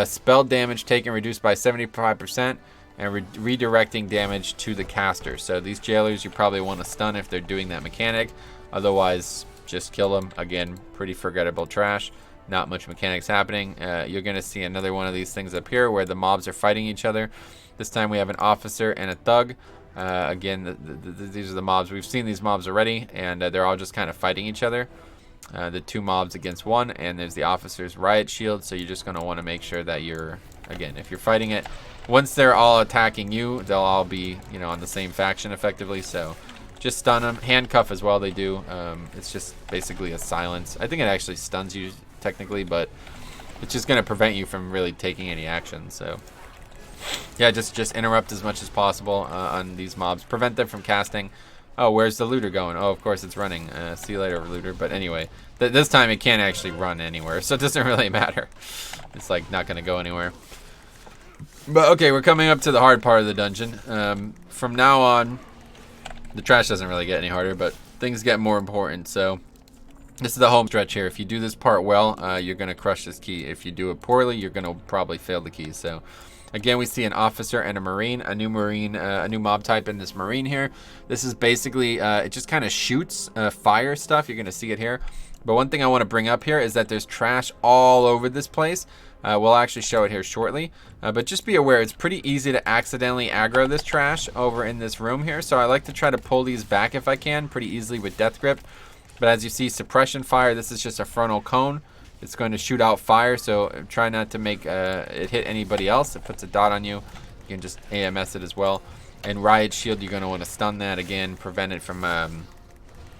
Spell damage taken reduced by 75%, and redirecting damage to the caster. So these jailers you probably want to stun if they're doing that mechanic. Otherwise, just kill them. Again, pretty forgettable trash. Not much mechanics happening. You're going to see another one of these things up here where the mobs are fighting each other. This time we have an officer and a thug. Again, these are the mobs. We've seen these mobs already, and they're all just kind of fighting each other. The two mobs against one, and there's the officer's riot shield. So you're just going to want to make sure that you're, again, if you're fighting it, once they're all attacking you, they'll all be, on the same faction effectively. So just stun them. Handcuff as well, they do. It's just basically a silence. I think it actually stuns you technically, but it's just going to prevent you from really taking any action. So yeah, just interrupt as much as possible on these mobs. Prevent them from casting. Oh, where's the looter going? Oh, of course it's running. See you later, looter. But anyway, this time it can't actually run anywhere, so it doesn't really matter. It's like not going to go anywhere. But okay, we're coming up to the hard part of the dungeon. From now on, the trash doesn't really get any harder, but things get more important. So this is the home stretch here. If you do this part well, you're going to crush this key. If you do it poorly, you're going to probably fail the key. So again, we see an officer and a marine, a new mob type in this marine here. This is basically, it just kind of shoots fire stuff. You're going to see it here. But one thing I want to bring up here is that there's trash all over this place. We'll actually show it here shortly. But just be aware, it's pretty easy to accidentally aggro this trash over in this room here. So I like to try to pull these back if I can, pretty easily with Death Grip. But as you see, suppression fire, this is just a frontal cone. It's going to shoot out fire, so try not to make it hit anybody else. It puts a dot on you. You can just AMS it as well. And Riot Shield, you're going to want to stun that again, prevent it from,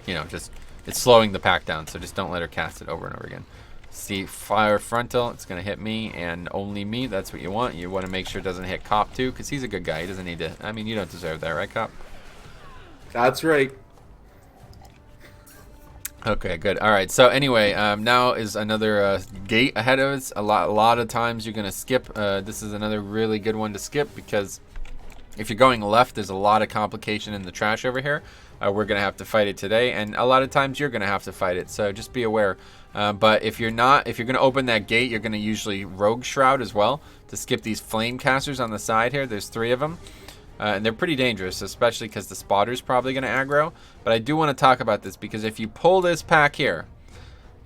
just, it's slowing the pack down, so just don't let her cast it over and over again. See, fire frontal, it's going to hit me and only me. That's what you want. You want to make sure it doesn't hit Cop too, because he's a good guy. He doesn't need to, I mean, you don't deserve that, right, Cop? That's right. Okay, good. All right. So anyway, now is another gate ahead of us. A lot of times you're gonna skip. This is another really good one to skip because if you're going left, there's a lot of complication in the trash over here. We're gonna have to fight it today, and a lot of times you're gonna have to fight it. So just be aware. But if you're gonna open that gate, you're gonna usually rogue shroud as well to skip these flame casters on the side here. There's 3 of them. And they're pretty dangerous, especially because the spotter's probably going to aggro. But I do want to talk about this because if you pull this pack here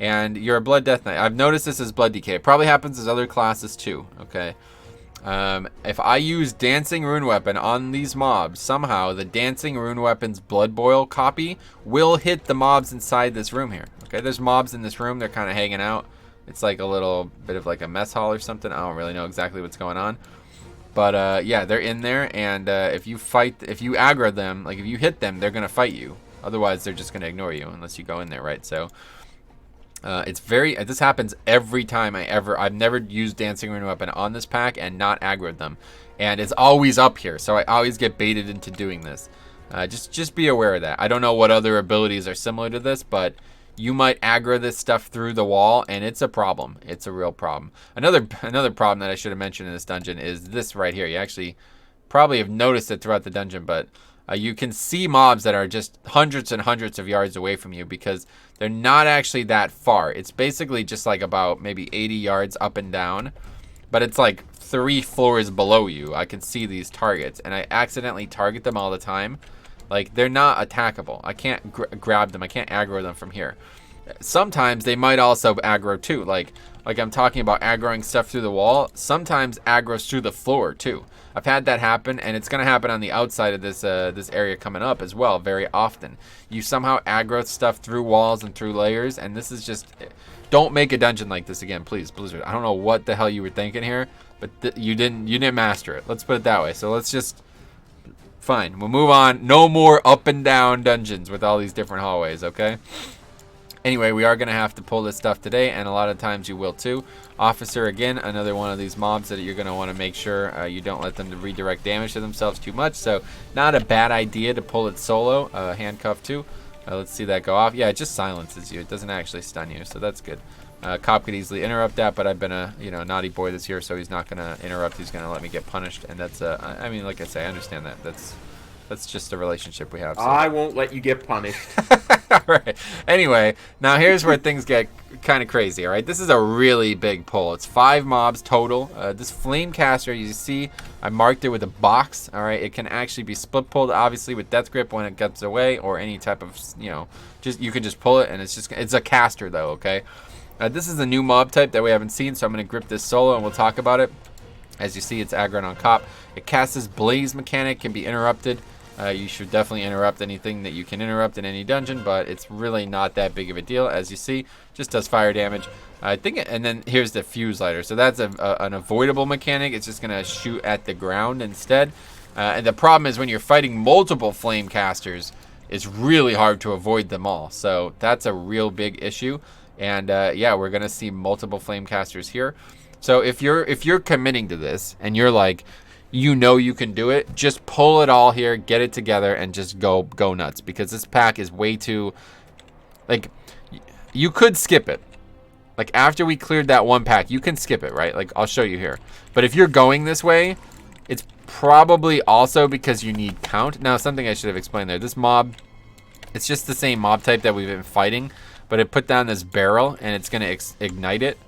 and you're a Blood Death Knight, I've noticed this as Blood Decay. It probably happens as other classes too, okay? If I use Dancing Rune Weapon on these mobs, somehow the Dancing Rune Weapon's Blood Boil copy will hit the mobs inside this room here. Okay, there's mobs in this room. They're kind of hanging out. It's like a little bit of like a mess hall or something. I don't really know exactly what's going on. But yeah, they're in there, and if you aggro them, like if you hit them, they're gonna fight you. Otherwise, they're just gonna ignore you unless you go in there, right? So this happens every time I've never used Dancing Rune Weapon on this pack and not aggroed them, and it's always up here, so I always get baited into doing this. Just be aware of that. I don't know what other abilities are similar to this, but you might aggro this stuff through the wall, and it's a problem. It's a real problem. Another problem that I should have mentioned in this dungeon is this right here. You actually probably have noticed it throughout the dungeon, but you can see mobs that are just hundreds and hundreds of yards away from you because they're not actually that far. It's basically just like about maybe 80 yards up and down, but it's like 3 floors below you. I can see these targets, and I accidentally target them all the time. Like, they're not attackable. I can't grab them. I can't aggro them from here. Sometimes they might also aggro too. Like I'm talking about aggroing stuff through the wall. Sometimes aggro's through the floor too. I've had that happen, and it's going to happen on the outside of this this area coming up as well very often. You somehow aggro stuff through walls and through layers, and this is just... Don't make a dungeon like this again, please, Blizzard. I don't know what the hell you were thinking here, but you didn't master it. Let's put it that way. So let's just... Fine, we'll move on. No more up and down dungeons with all these different hallways, okay? Anyway, we are going to have to pull this stuff today, and a lot of times you will too. Officer, again, another one of these mobs that you're going to want to make sure you don't let them redirect damage to themselves too much. So, not a bad idea to pull it solo. Handcuff too. Let's see that go off. Yeah, it just silences you. It doesn't actually stun you, so that's good. Cop could easily interrupt that, but I've been a naughty boy this year, so he's not going to interrupt. He's going to let me get punished, and that's I mean, like I say, I understand that. That's just a relationship we have. So. I won't let you get punished. All right. Anyway, now here's where things get kind of crazy. All right, this is a really big pull. It's 5 mobs total. This flame caster, you see, I marked it with a box. All right, it can actually be split pulled, obviously with Death Grip when it gets away, or any type of you can just pull it, and it's a caster though. Okay. This is a new mob type that we haven't seen, so I'm going to grip this solo and we'll talk about it. As you see, it's aggroed on Cop. It casts this blaze mechanic, can be interrupted. You should definitely interrupt anything that you can interrupt in any dungeon, but it's really not that big of a deal. As you see, just does fire damage. I think, and then here's the fuse lighter. So that's an avoidable mechanic. It's just going to shoot at the ground instead. And the problem is when you're fighting multiple flame casters, it's really hard to avoid them all. So that's a real big issue. And yeah, we're gonna see multiple flame casters here. So if you're committing to this and you're like, you can do it, just pull it all here, get it together, and just go nuts, because this pack is way too, like, you could skip it. Like, after we cleared that one pack, you can skip it, right? Like, I'll show you here. But if you're going this way, it's probably also because you need count. Now, something I should have explained there. This mob, it's just the same mob type that we've been fighting, but it put down this barrel, and it's going to ignite it.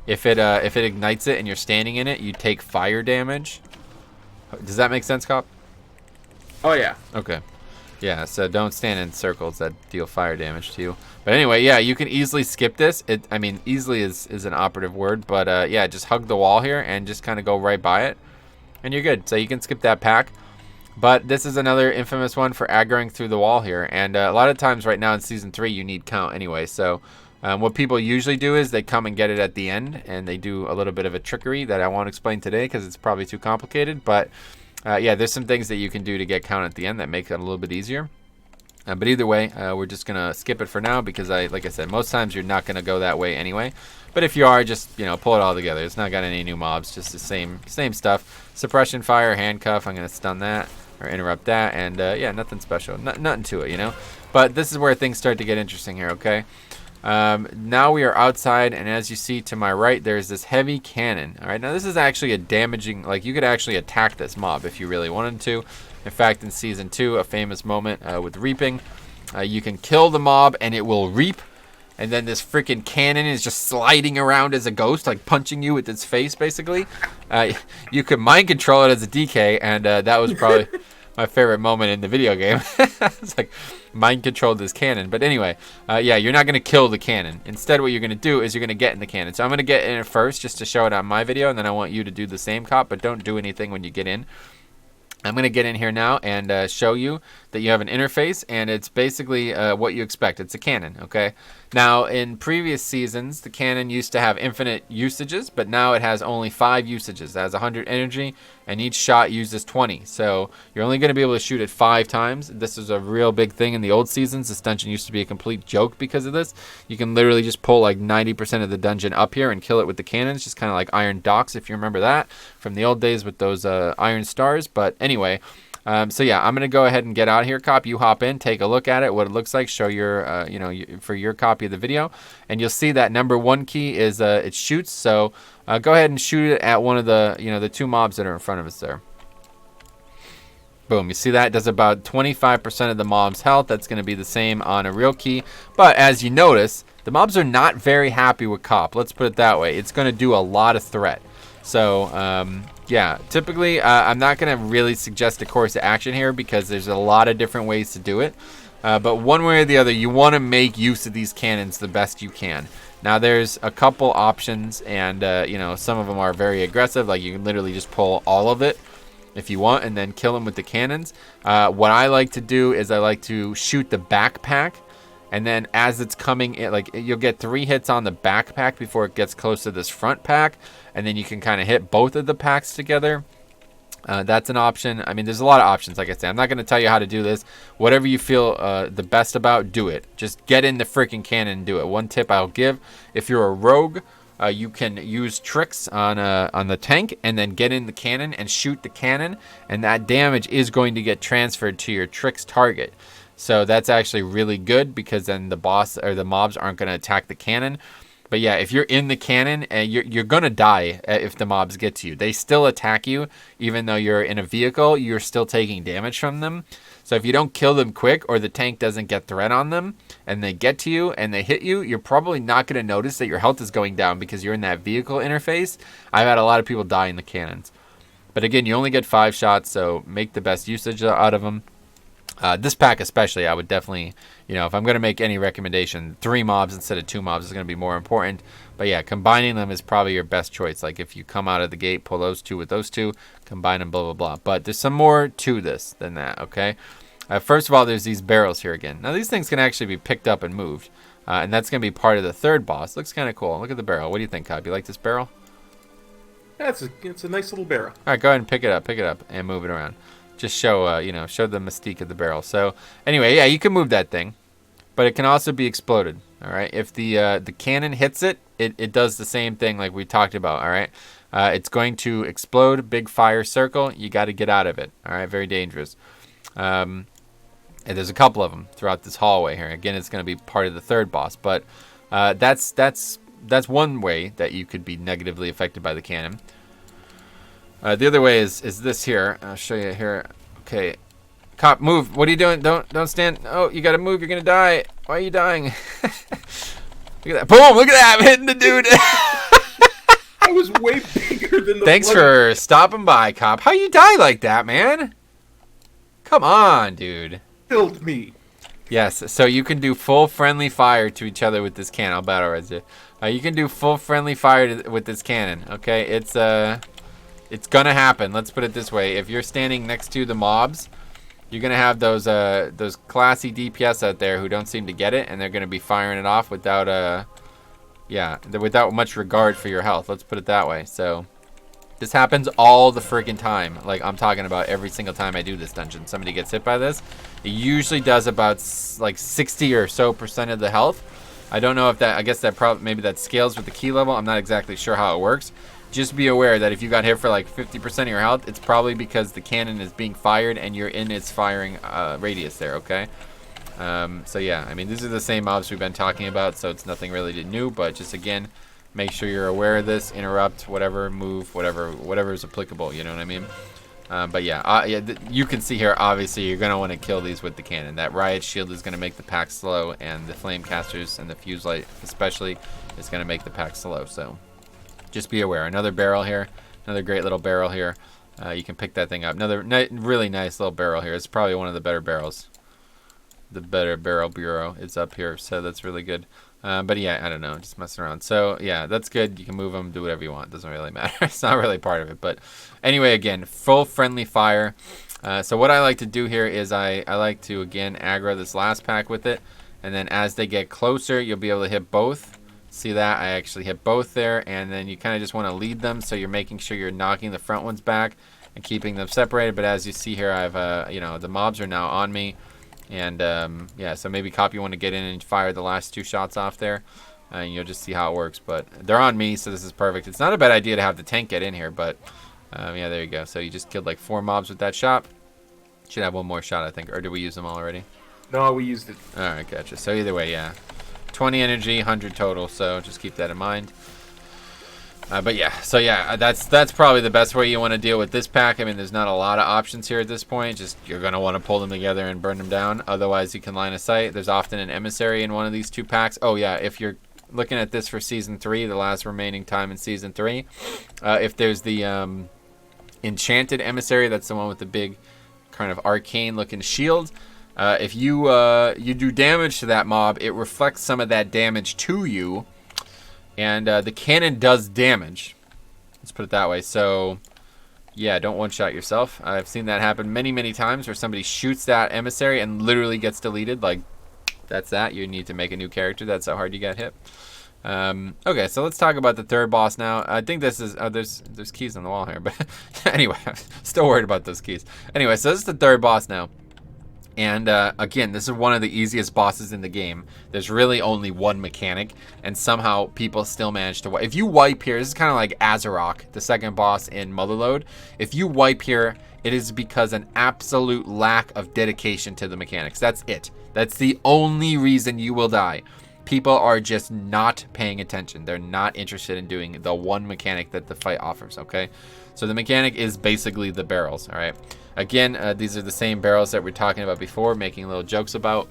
If it ignites it and you're standing in it, you take fire damage. Does that make sense, Cop? Oh, yeah. Okay. Yeah, so don't stand in circles that deal fire damage to you. But anyway, yeah, you can easily skip this. I mean, easily is an operative word, but yeah, just hug the wall here and just kind of go right by it, and you're good. So you can skip that pack. But this is another infamous one for aggroing through the wall here, and a lot of times right now in Season 3, you need count anyway. So what people usually do is they come and get it at the end, and they do a little bit of a trickery that I won't explain today because it's probably too complicated, but yeah, there's some things that you can do to get count at the end that make it a little bit easier. But either way, we're just going to skip it for now because, like I said, most times you're not going to go that way anyway. But if you are, just, pull it all together. It's not got any new mobs, just the same stuff. Suppression fire, handcuff, I'm going to stun that or interrupt that. And, yeah, nothing special. Nothing to it, But this is where things start to get interesting here, okay? Now we are outside, and as you see to my right, there's this heavy cannon. All right, now this is actually a damaging, like, you could actually attack this mob if you really wanted to. In fact, in Season 2, a famous moment with reaping, you can kill the mob and it will reap, and then this freaking cannon is just sliding around as a ghost, like punching you with its face, basically. You could mind control it as a DK, and that was probably my favorite moment in the video game. It's like mind controlled this cannon. But anyway, yeah, you're not going to kill the cannon. Instead, what you're going to do is you're going to get in the cannon. So I'm going to get in it first just to show it on my video, and then I want you to do the same, Cop, but don't do anything when you get in. I'm going to get in here now and show you that you have an interface, and it's basically what you expect. It's a cannon, okay? Now, in previous seasons, the cannon used to have infinite usages, but now it has only 5 usages. It has 100 energy, and each shot uses 20. So you're only going to be able to shoot it 5 times. This is a real big thing in the old seasons. This dungeon used to be a complete joke because of this. You can literally just pull like 90% of the dungeon up here and kill it with the cannons, just kind of like Iron Docks, if you remember that from the old days with those iron stars. But anyway, so yeah, I'm going to go ahead and get out of here, Cop. You hop in, take a look at it, what it looks like, show your, for your copy of the video. And you'll see that number 1 key is it shoots. So go ahead and shoot it at one of the, the 2 mobs that are in front of us there. Boom, you see that? It does about 25% of the mob's health. That's going to be the same on a real key. But as you notice, the mobs are not very happy with Cop. Let's put it that way. It's going to do a lot of threat. So, yeah, typically I'm not going to really suggest a course of action here because there's a lot of different ways to do it. But one way or the other, you want to make use of these cannons the best you can. Now, there's a couple options, and, some of them are very aggressive. Like, you can literally just pull all of it if you want and then kill them with the cannons. What I like to do is I like to shoot the backpack. And then as it's coming in, like, you'll get 3 hits on the backpack before it gets close to this front pack. And then you can kind of hit both of the packs together. That's an option. I mean, there's a lot of options, like I said. I'm not going to tell you how to do this. Whatever you feel the best about, do it. Just get in the freaking cannon and do it. One tip I'll give, if you're a rogue, you can use tricks on the tank and then get in the cannon and shoot the cannon. And that damage is going to get transferred to your tricks target. So that's actually really good because then the boss or the mobs aren't going to attack the cannon. But yeah, if you're in the cannon, you're going to die if the mobs get to you. They still attack you. Even though you're in a vehicle, you're still taking damage from them. So if you don't kill them quick or the tank doesn't get threat on them and they get to you and they hit you, you're probably not going to notice that your health is going down because you're in that vehicle interface. I've had a lot of people die in the cannons. But again, you only get 5 shots, so make the best usage out of them. This pack especially, I would definitely, if I'm going to make any recommendation, 3 mobs instead of 2 mobs is going to be more important. But yeah, combining them is probably your best choice. Like if you come out of the gate, pull those 2 with those 2, combine them, blah, blah, blah. But there's some more to this than that, okay? First of all, there's these barrels here again. Now, these things can actually be picked up and moved. And that's going to be part of the 3rd boss. Looks kind of cool. Look at the barrel. What do you think, Cobb? You like this barrel? Yeah, it's a nice little barrel. All right, go ahead and pick it up, and move it around. Just show, show the mystique of the barrel. So anyway, yeah, you can move that thing, but it can also be exploded. All right, if the cannon hits it, it does the same thing like we talked about. All right, it's going to explode, big fire circle. You got to get out of it. All right, very dangerous. And there's a couple of them throughout this hallway here. Again, it's going to be part of the 3rd boss, but that's that's one way that you could be negatively affected by the cannon. The other way is this here. I'll show you here. Okay, cop, move. What are you doing? Don't stand. Oh, you gotta move. You're gonna die. Why are you dying? Look at that. Boom! Look at that. I'm hitting the dude. I was way bigger than the Thanks for stopping by, cop. How you die like that, man? Come on, dude. Killed me. Yes, so you can do full friendly fire to each other with this cannon. I'll battle res you. You can do full friendly fire with this cannon. Okay, it's gonna happen. Let's put it this way: if you're standing next to the mobs, you're gonna have those classy DPS out there who don't seem to get it, and they're gonna be firing it off without without much regard for your health. Let's put it that way. So this happens all the friggin' time. Like, I'm talking about every single time I do this dungeon. Somebody gets hit by this. It usually does about like 60 or so % of the health. I don't know if that, I guess that maybe that scales with the key level. I'm not exactly sure how it works. Just be aware that if you got hit for like 50% of your health, it's probably because the cannon is being fired and you're in its firing radius there, okay? So yeah, I mean, these are the same mobs we've been talking about, so it's nothing really new, but just again, make sure you're aware of this, interrupt, whatever, move, whatever is applicable, you know what I mean? But yeah, you can see here, obviously, you're going to want to kill these with the cannon. That riot shield is going to make the pack slow, and the flame casters and the fuse light especially is going to make the pack slow, so just be aware. Another barrel here, another great little barrel here. You can pick that thing up. Another really nice little barrel here. It's probably one of the better barrels. The better barrel bureau is up here, so that's really good. But yeah, I don't know, just messing around. So yeah, that's good. You can move them, do whatever you want. Doesn't really matter. It's not really part of it. But anyway, again, full friendly fire. So what I like to do here is I like to, again, aggro this last pack with it. And then as they get closer, you'll be able to hit both. See that? I actually hit both there. And then you kind of just want to lead them. So you're making sure you're knocking the front ones back and keeping them separated. But as you see here, I've, the mobs are now on me. And yeah, so maybe Cop, you want to get in and fire the last 2 shots off there, and you'll just see how it works. But they're on me, so this is perfect. It's not a bad idea to have the tank get in here, but yeah, there you go. So you just killed like 4 mobs with that shot. Should have one more shot, I think, or did we use them all already? No, we used it. All right, gotcha. So either way, yeah, 20 energy, 100 total. So just keep that in mind. But yeah, so yeah, that's probably the best way you want to deal with this pack. I mean, there's not a lot of options here at this point. Just you're going to want to pull them together and burn them down. Otherwise, you can line of sight. There's often an emissary in one of these 2 packs. Oh yeah, if you're looking at this for Season 3, the last remaining time in Season 3, if there's the enchanted emissary, that's the one with the big kind of arcane-looking shield. If you do damage to that mob, it reflects some of that damage to you. And the cannon does damage. Let's put it that way. So, yeah, don't one-shot yourself. I've seen that happen many, many times where somebody shoots that emissary and literally gets deleted. Like, that's that. You need to make a new character. That's how hard you get hit. Okay, so let's talk about the 3rd boss now. I think this is... there's keys on the wall here. But anyway, I'm still worried about those keys. Anyway, so this is the 3rd boss now. And again, this is one of the easiest bosses in the game. There's really only one mechanic, and somehow people still manage to wipe. If you wipe here, this is kind of like Azarok, the 2nd boss in Motherlode. If you wipe here, it is because an absolute lack of dedication to the mechanics. That's it. That's the only reason you will die. People are just not paying attention. They're not interested in doing the one mechanic that the fight offers, okay? So the mechanic is basically the barrels, all right? Again, these are the same barrels that we were talking about before, making little jokes about.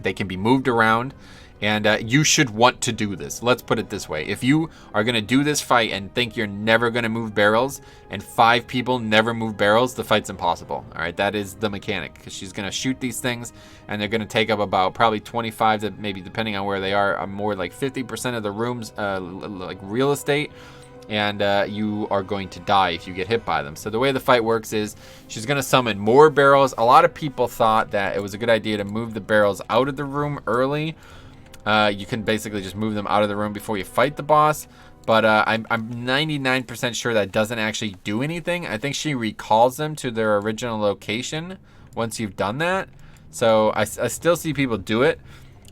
They can be moved around, and you should want to do this. Let's put it this way. If you are going to do this fight and think you're never going to move barrels, and 5 people never move barrels, the fight's impossible, all right? That is the mechanic, because she's going to shoot these things, and they're going to take up about probably 25 to maybe, depending on where they are, more like 50% of the room's like real estate. And you are going to die if you get hit by them. So the way the fight works is she's going to summon more barrels. A lot of people thought that it was a good idea to move the barrels out of the room early. You can basically just move them out of the room before you fight the boss. But I'm 99% sure that doesn't actually do anything. I think she recalls them to their original location once you've done that. So I still see people do it.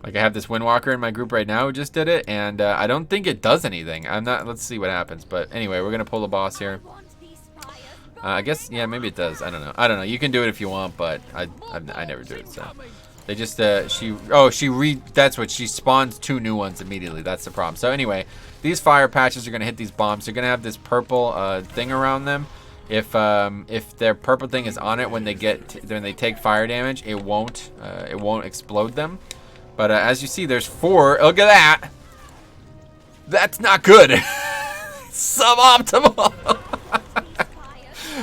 Like, I have this Windwalker in my group right now who just did it, and I don't think it does anything. Let's see what happens. But anyway, we're going to pull the boss here. I guess, yeah, maybe it does. I don't know. You can do it if you want, but I never do it, so. They just she that's what she spawns 2 new ones immediately. That's the problem. So anyway, these fire patches are gonna hit these bombs. They're gonna have this purple thing around them. If their purple thing is on it when they take fire damage, it won't explode them. But as you see, there's 4. Look at that. That's not good. Suboptimal.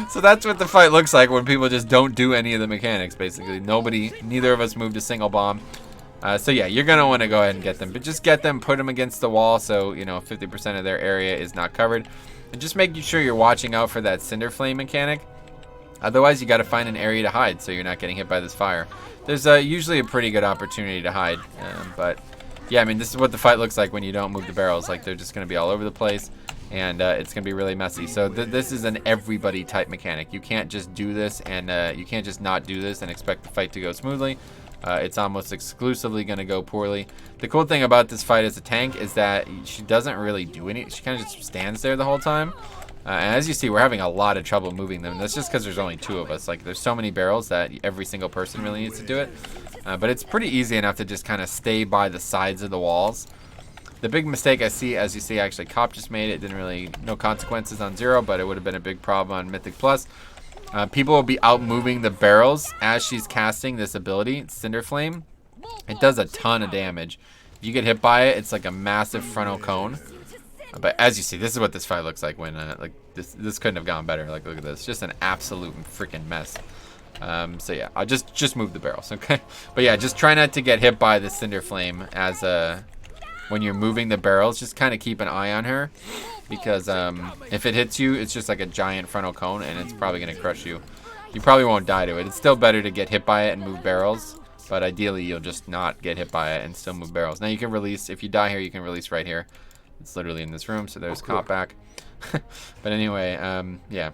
So that's what the fight looks like when people just don't do any of the mechanics, basically. Neither of us moved a single bomb. So yeah, you're going to want to go ahead and get them. But just get them, put them against the wall so, 50% of their area is not covered. And just making sure you're watching out for that cinder flame mechanic. Otherwise, you got to find an area to hide so you're not getting hit by this fire. There's usually a pretty good opportunity to hide. But yeah, I mean, this is what the fight looks like when you don't move the barrels. Like, they're just going to be all over the place. And it's going to be really messy. So this is an everybody type mechanic. You can't just do this and you can't just not do this and expect the fight to go smoothly. It's almost exclusively going to go poorly. The cool thing about this fight as a tank is that she doesn't really do any. She kind of just stands there the whole time. And as you see, we're having a lot of trouble moving them. That's just because there's only 2 of us. Like, there's so many barrels that every single person really needs to do it. But it's pretty easy enough to just kind of stay by the sides of the walls. The big mistake I see, as you see, actually Cop just made it. Didn't really, no consequences on 0, but it would have been a big problem on Mythic Plus. People will be out moving the barrels as she's casting this ability, Cinder Flame. It does a ton of damage. If you get hit by it, it's like a massive frontal cone. But as you see, this is what this fight looks like when, like, this couldn't have gone better. Like, look at this. Just an absolute freaking mess. So yeah, I'll just move the barrels, okay? But yeah, just try not to get hit by the Cinder Flame as when you're moving the barrels. Just kind of keep an eye on her, because if it hits you, it's just like a giant frontal cone, and it's probably going to crush you. You probably won't die to it. It's still better to get hit by it and move barrels, but ideally you'll just not get hit by it and still move barrels. Now you can release, if you die here, you can release right here. It's literally in this room, so there's Cop back. But anyway, yeah.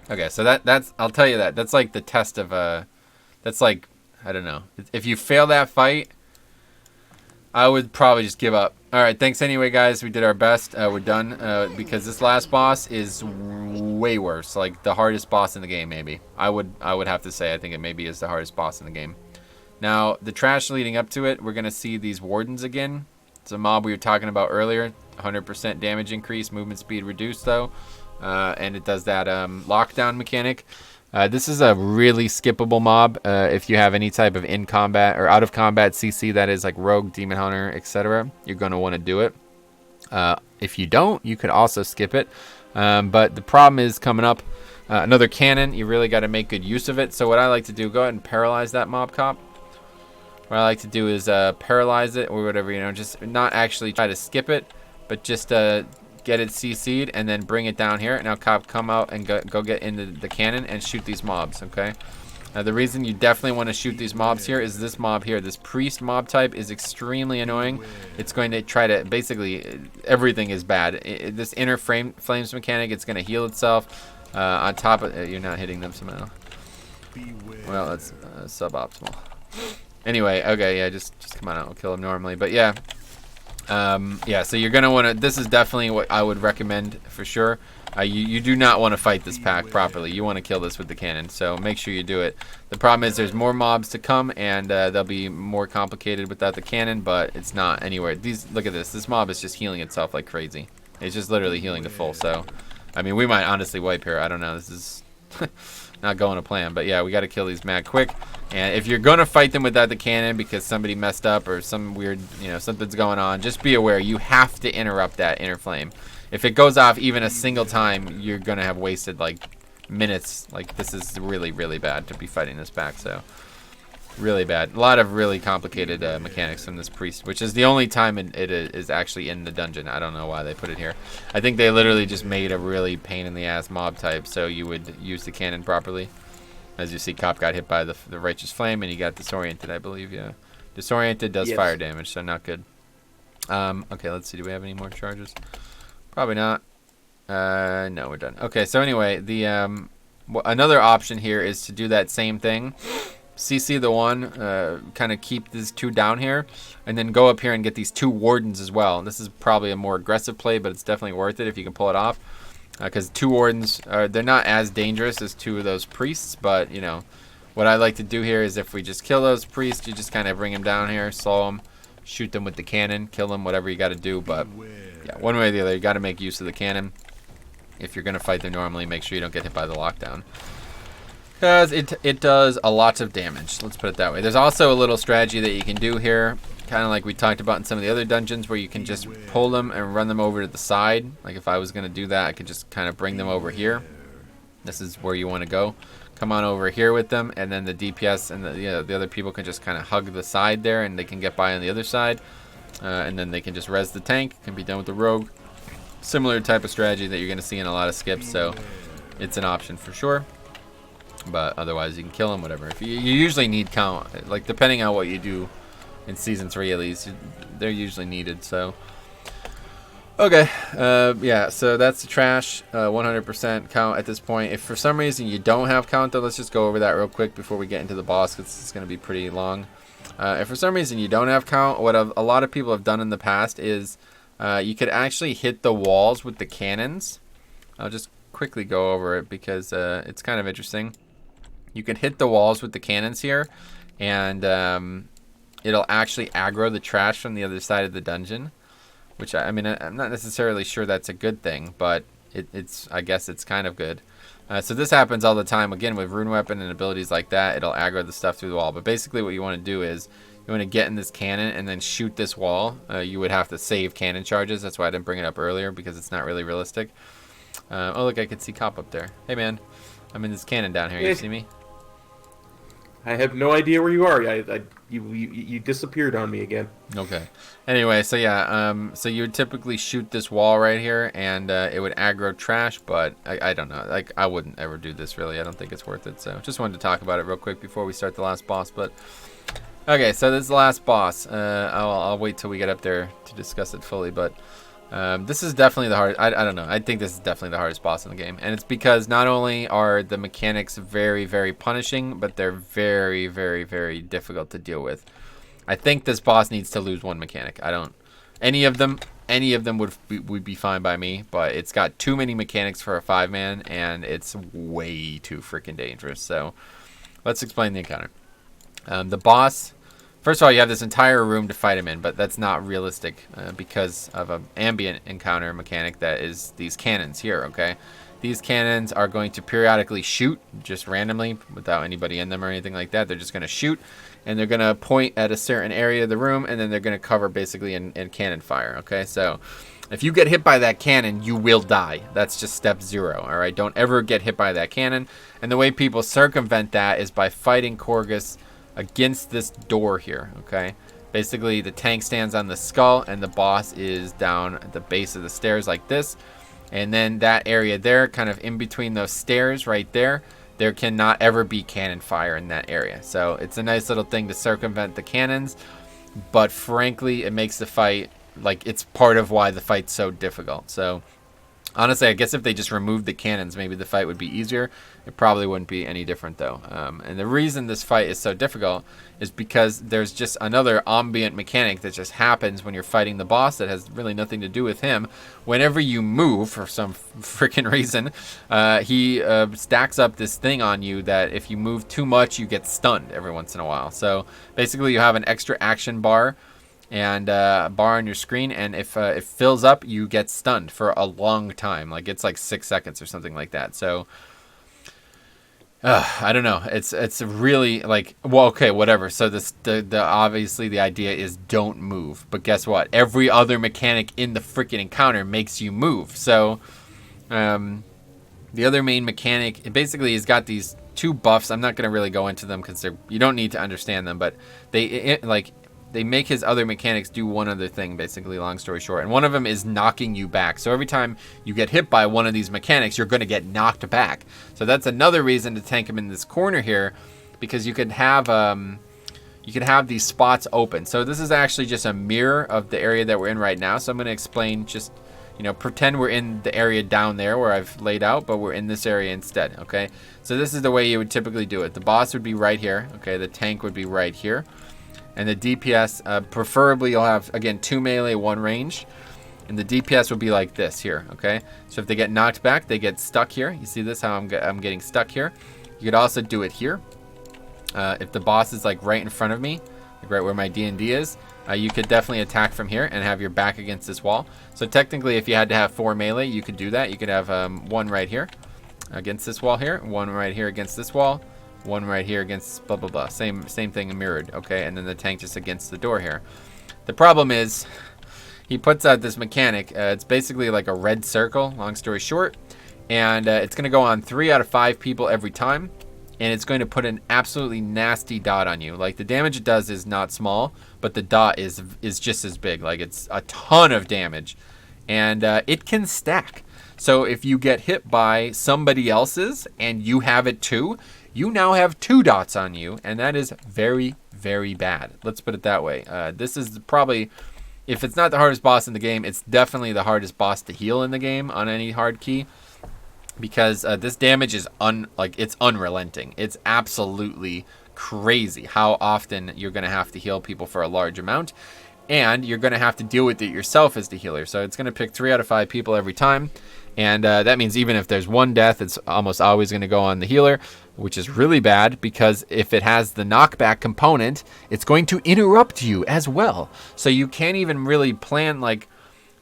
Okay, so that's, I'll tell you that's like the test of, that's like, I don't know. If you fail that fight, I would probably just give up. Alright, thanks anyway, guys. We did our best. We're done, because this last boss is way worse. Like, the hardest boss in the game, maybe. I would have to say, I think it maybe is the hardest boss in the game. Now, the trash leading up to it, we're going to see these wardens again. It's a mob we were talking about earlier. 100% damage increase, movement speed reduced, though. And it does that lockdown mechanic. This is a really skippable mob if you have any type of in-combat or out-of-combat CC, that is, like Rogue, Demon Hunter, etc. You're going to want to do it. If you don't, you could also skip it. But the problem is coming up. Another cannon, you really got to make good use of it. So what I like to do, go ahead and paralyze that mob cop. What I like to do is paralyze it or whatever, just not actually try to skip it, but just get it CC'd and then bring it down here. Now Cop, come out and go get into the cannon and shoot these mobs, okay? Now the reason you definitely want to shoot these mobs here is this mob here. This priest mob type is extremely annoying. It's going to try to, basically, everything is bad. This inner flames mechanic, it's going to heal itself. On top of, you're not hitting them somehow. Well, that's suboptimal. Anyway, okay, yeah, just come on out. We'll kill him normally. But yeah. Yeah, so you're going to want to, this is definitely what I would recommend for sure. You do not want to fight this pack properly. You want to kill this with the cannon, so make sure you do it. The problem is there's more mobs to come, and they'll be more complicated without the cannon, but it's not anywhere. Look at this. This mob is just healing itself like crazy. It's just literally healing to full, so, I mean, we might honestly wipe here. I don't know. This is not going to plan, but yeah, we got to kill these mad quick. And if you're going to fight them without the cannon because somebody messed up or some weird, something's going on, just be aware you have to interrupt that inner flame. If it goes off even a single time, you're going to have wasted like minutes. Like, this is really, really bad to be fighting this pack, so really bad. A lot of really complicated mechanics from this priest, which is the only time it is actually in the dungeon. I don't know why they put it here. I think they literally just made a really pain in the ass mob type so you would use the cannon properly. As you see, Cop got hit by the righteous flame and he got disoriented, I believe. Yeah, disoriented does fire damage, so not good. Okay, let's see. Do we have any more charges? Probably not. No, we're done. Okay, so anyway, the another option here is to do that same thing. CC the one, kind of keep these 2 down here, and then go up here and get these 2 wardens as well. And this is probably a more aggressive play, but it's definitely worth it if you can pull it off. Because 2 wardens, they're not as dangerous as 2 of those priests, but, What I like to do here is if we just kill those priests, you just kind of bring them down here, slow them, shoot them with the cannon, kill them, whatever you got to do. But yeah, one way or the other, you got to make use of the cannon. If you're going to fight them normally, make sure you don't get hit by the lockdown. Because it does a lot of damage. Let's put it that way. There's also a little strategy that you can do here, kind of like we talked about in some of the other dungeons, where you can just pull them and run them over to the side. Like if I was going to do that, I could just kind of bring them over here. This is where you want to go. Come on over here with them, and then the DPS and the other people can just kind of hug the side there, and they can get by on the other side. And then they can just res the tank. Can be done with the rogue. Similar type of strategy that you're going to see in a lot of skips, so it's an option for sure. But otherwise, you can kill them, whatever. If you usually need count, like depending on what you do in season 3 at least, they're usually needed. So okay, yeah. So that's the trash. 100% count at this point. If for some reason you don't have count, though, let's just go over that real quick before we get into the boss, because it's going to be pretty long. If for some reason you don't have count, what a lot of people have done in the past is you could actually hit the walls with the cannons. I'll just quickly go over it because it's kind of interesting. You can hit the walls with the cannons here, and it'll actually aggro the trash from the other side of the dungeon, which I mean, I'm not necessarily sure that's a good thing, but it's I guess it's kind of good. So this happens all the time, again, with rune weapon and abilities like that. It'll aggro the stuff through the wall. But basically what you want to do is you want to get in this cannon and then shoot this wall. You would have to save cannon charges. That's why I didn't bring it up earlier, because it's not really realistic. Oh, look, I can see Cop up there. Hey, man. I'm in this cannon down here. You see me? I have no idea where you are. You disappeared on me again. Okay. Anyway, so yeah, so you would typically shoot this wall right here, and it would aggro trash, but I don't know. Like, I wouldn't ever do this, really. I don't think it's worth it. So just wanted to talk about it real quick before we start the last boss. But okay, so this is the last boss. I'll wait till we get up there to discuss it fully, but this is definitely the hardest. I don't know. I think this is definitely the hardest boss in the game. And it's because not only are the mechanics very, very punishing, but they're very, very, very difficult to deal with. I think this boss needs to lose one mechanic. Any of them would be fine by me, but it's got too many mechanics for a 5-man, and it's way too freaking dangerous. So let's explain the encounter. The boss... First of all, you have this entire room to fight him in, but that's not realistic because of an ambient encounter mechanic that is these cannons here, okay? These cannons are going to periodically shoot just randomly without anybody in them or anything like that. They're just going to shoot, and they're going to point at a certain area of the room, and then they're going to cover basically in cannon fire, okay? So if you get hit by that cannon, you will die. That's just step 0, all right? Don't ever get hit by that cannon. And the way people circumvent that is by fighting Korgus against this door here, okay? Basically, the tank stands on the skull, and the boss is down at the base of the stairs like this. And then that area there, kind of in between those stairs right there, there cannot ever be cannon fire in that area. So it's a nice little thing to circumvent the cannons, but frankly, it makes the fight, like, it's part of why the fight's so difficult. So honestly, I guess if they just removed the cannons, maybe the fight would be easier. It probably wouldn't be any different, though. And the reason this fight is so difficult is because there's just another ambient mechanic that just happens when you're fighting the boss that has really nothing to do with him. Whenever you move, for some freaking reason, he stacks up this thing on you that if you move too much, you get stunned every once in a while. So basically, you have an extra action bar and bar on your screen, and if it fills up, you get stunned for a long time. Like, it's like 6 seconds or something like that. So I don't know. It's really like, well, okay, whatever. So the obviously the idea is don't move, but guess what? Every other mechanic in the freaking encounter makes you move. So the other main mechanic, it basically has got these 2 buffs. I'm not going to really go into them because you don't need to understand them, but they make his other mechanics do one other thing, basically, long story short. And one of them is knocking you back. So every time you get hit by one of these mechanics, you're going to get knocked back. So that's another reason to tank him in this corner here, because you could have these spots open. So this is actually just a mirror of the area that we're in right now. So I'm going to explain, just, pretend we're in the area down there where I've laid out, but we're in this area instead, okay? So this is the way you would typically do it. The boss would be right here, okay? The tank would be right here. And the DPS, preferably you'll have, again, 2 melee, 1 range. And the DPS will be like this here, okay? So if they get knocked back, they get stuck here. You see this, how I'm getting stuck here? You could also do it here. If the boss is like right in front of me, like right where my D&D is, you could definitely attack from here and have your back against this wall. So technically, if you had to have 4 melee, you could do that. You could have 1 right here against this wall here, 1 right here against this wall, 1 right here against blah, blah, blah. Same thing mirrored, okay? And then the tank just against the door here. The problem is, he puts out this mechanic. It's basically like a red circle, long story short. And it's going to go on 3 out of 5 people every time. And it's going to put an absolutely nasty dot on you. Like, the damage it does is not small, but the dot is just as big. Like, it's a ton of damage. And it can stack. So if you get hit by somebody else's and you have it too, you now have 2 dots on you. And that is very, very bad. Let's put it that way. This is probably, if it's not the hardest boss in the game, it's definitely the hardest boss to heal in the game on any hard key. Because this damage is it's unrelenting. It's absolutely crazy how often you're going to have to heal people for a large amount. And you're going to have to deal with it yourself as the healer. So it's going to pick 3 out of 5 people every time. And that means even if there's 1 death, it's almost always going to go on the healer, which is really bad because if it has the knockback component, it's going to interrupt you as well. So you can't even really plan, like,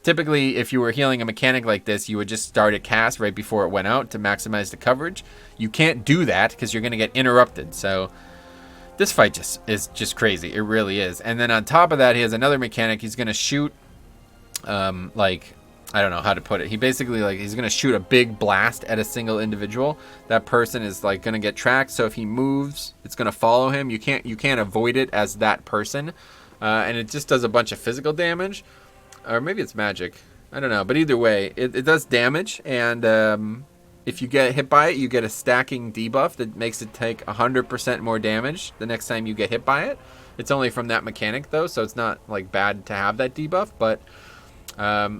typically if you were healing a mechanic like this, you would just start a cast right before it went out to maximize the coverage. You can't do that because you're going to get interrupted. So this fight is just crazy. It really is. And then on top of that, he has another mechanic. He's going to shoot, I don't know how to put it. He basically, he's going to shoot a big blast at a single individual. That person is, going to get tracked. So if he moves, it's going to follow him. You can't avoid it as that person. And it just does a bunch of physical damage. Or maybe it's magic. I don't know. But either way, it does damage. And if you get hit by it, you get a stacking debuff that makes it take 100% more damage the next time you get hit by it. It's only from that mechanic, though. So it's not, bad to have that debuff. But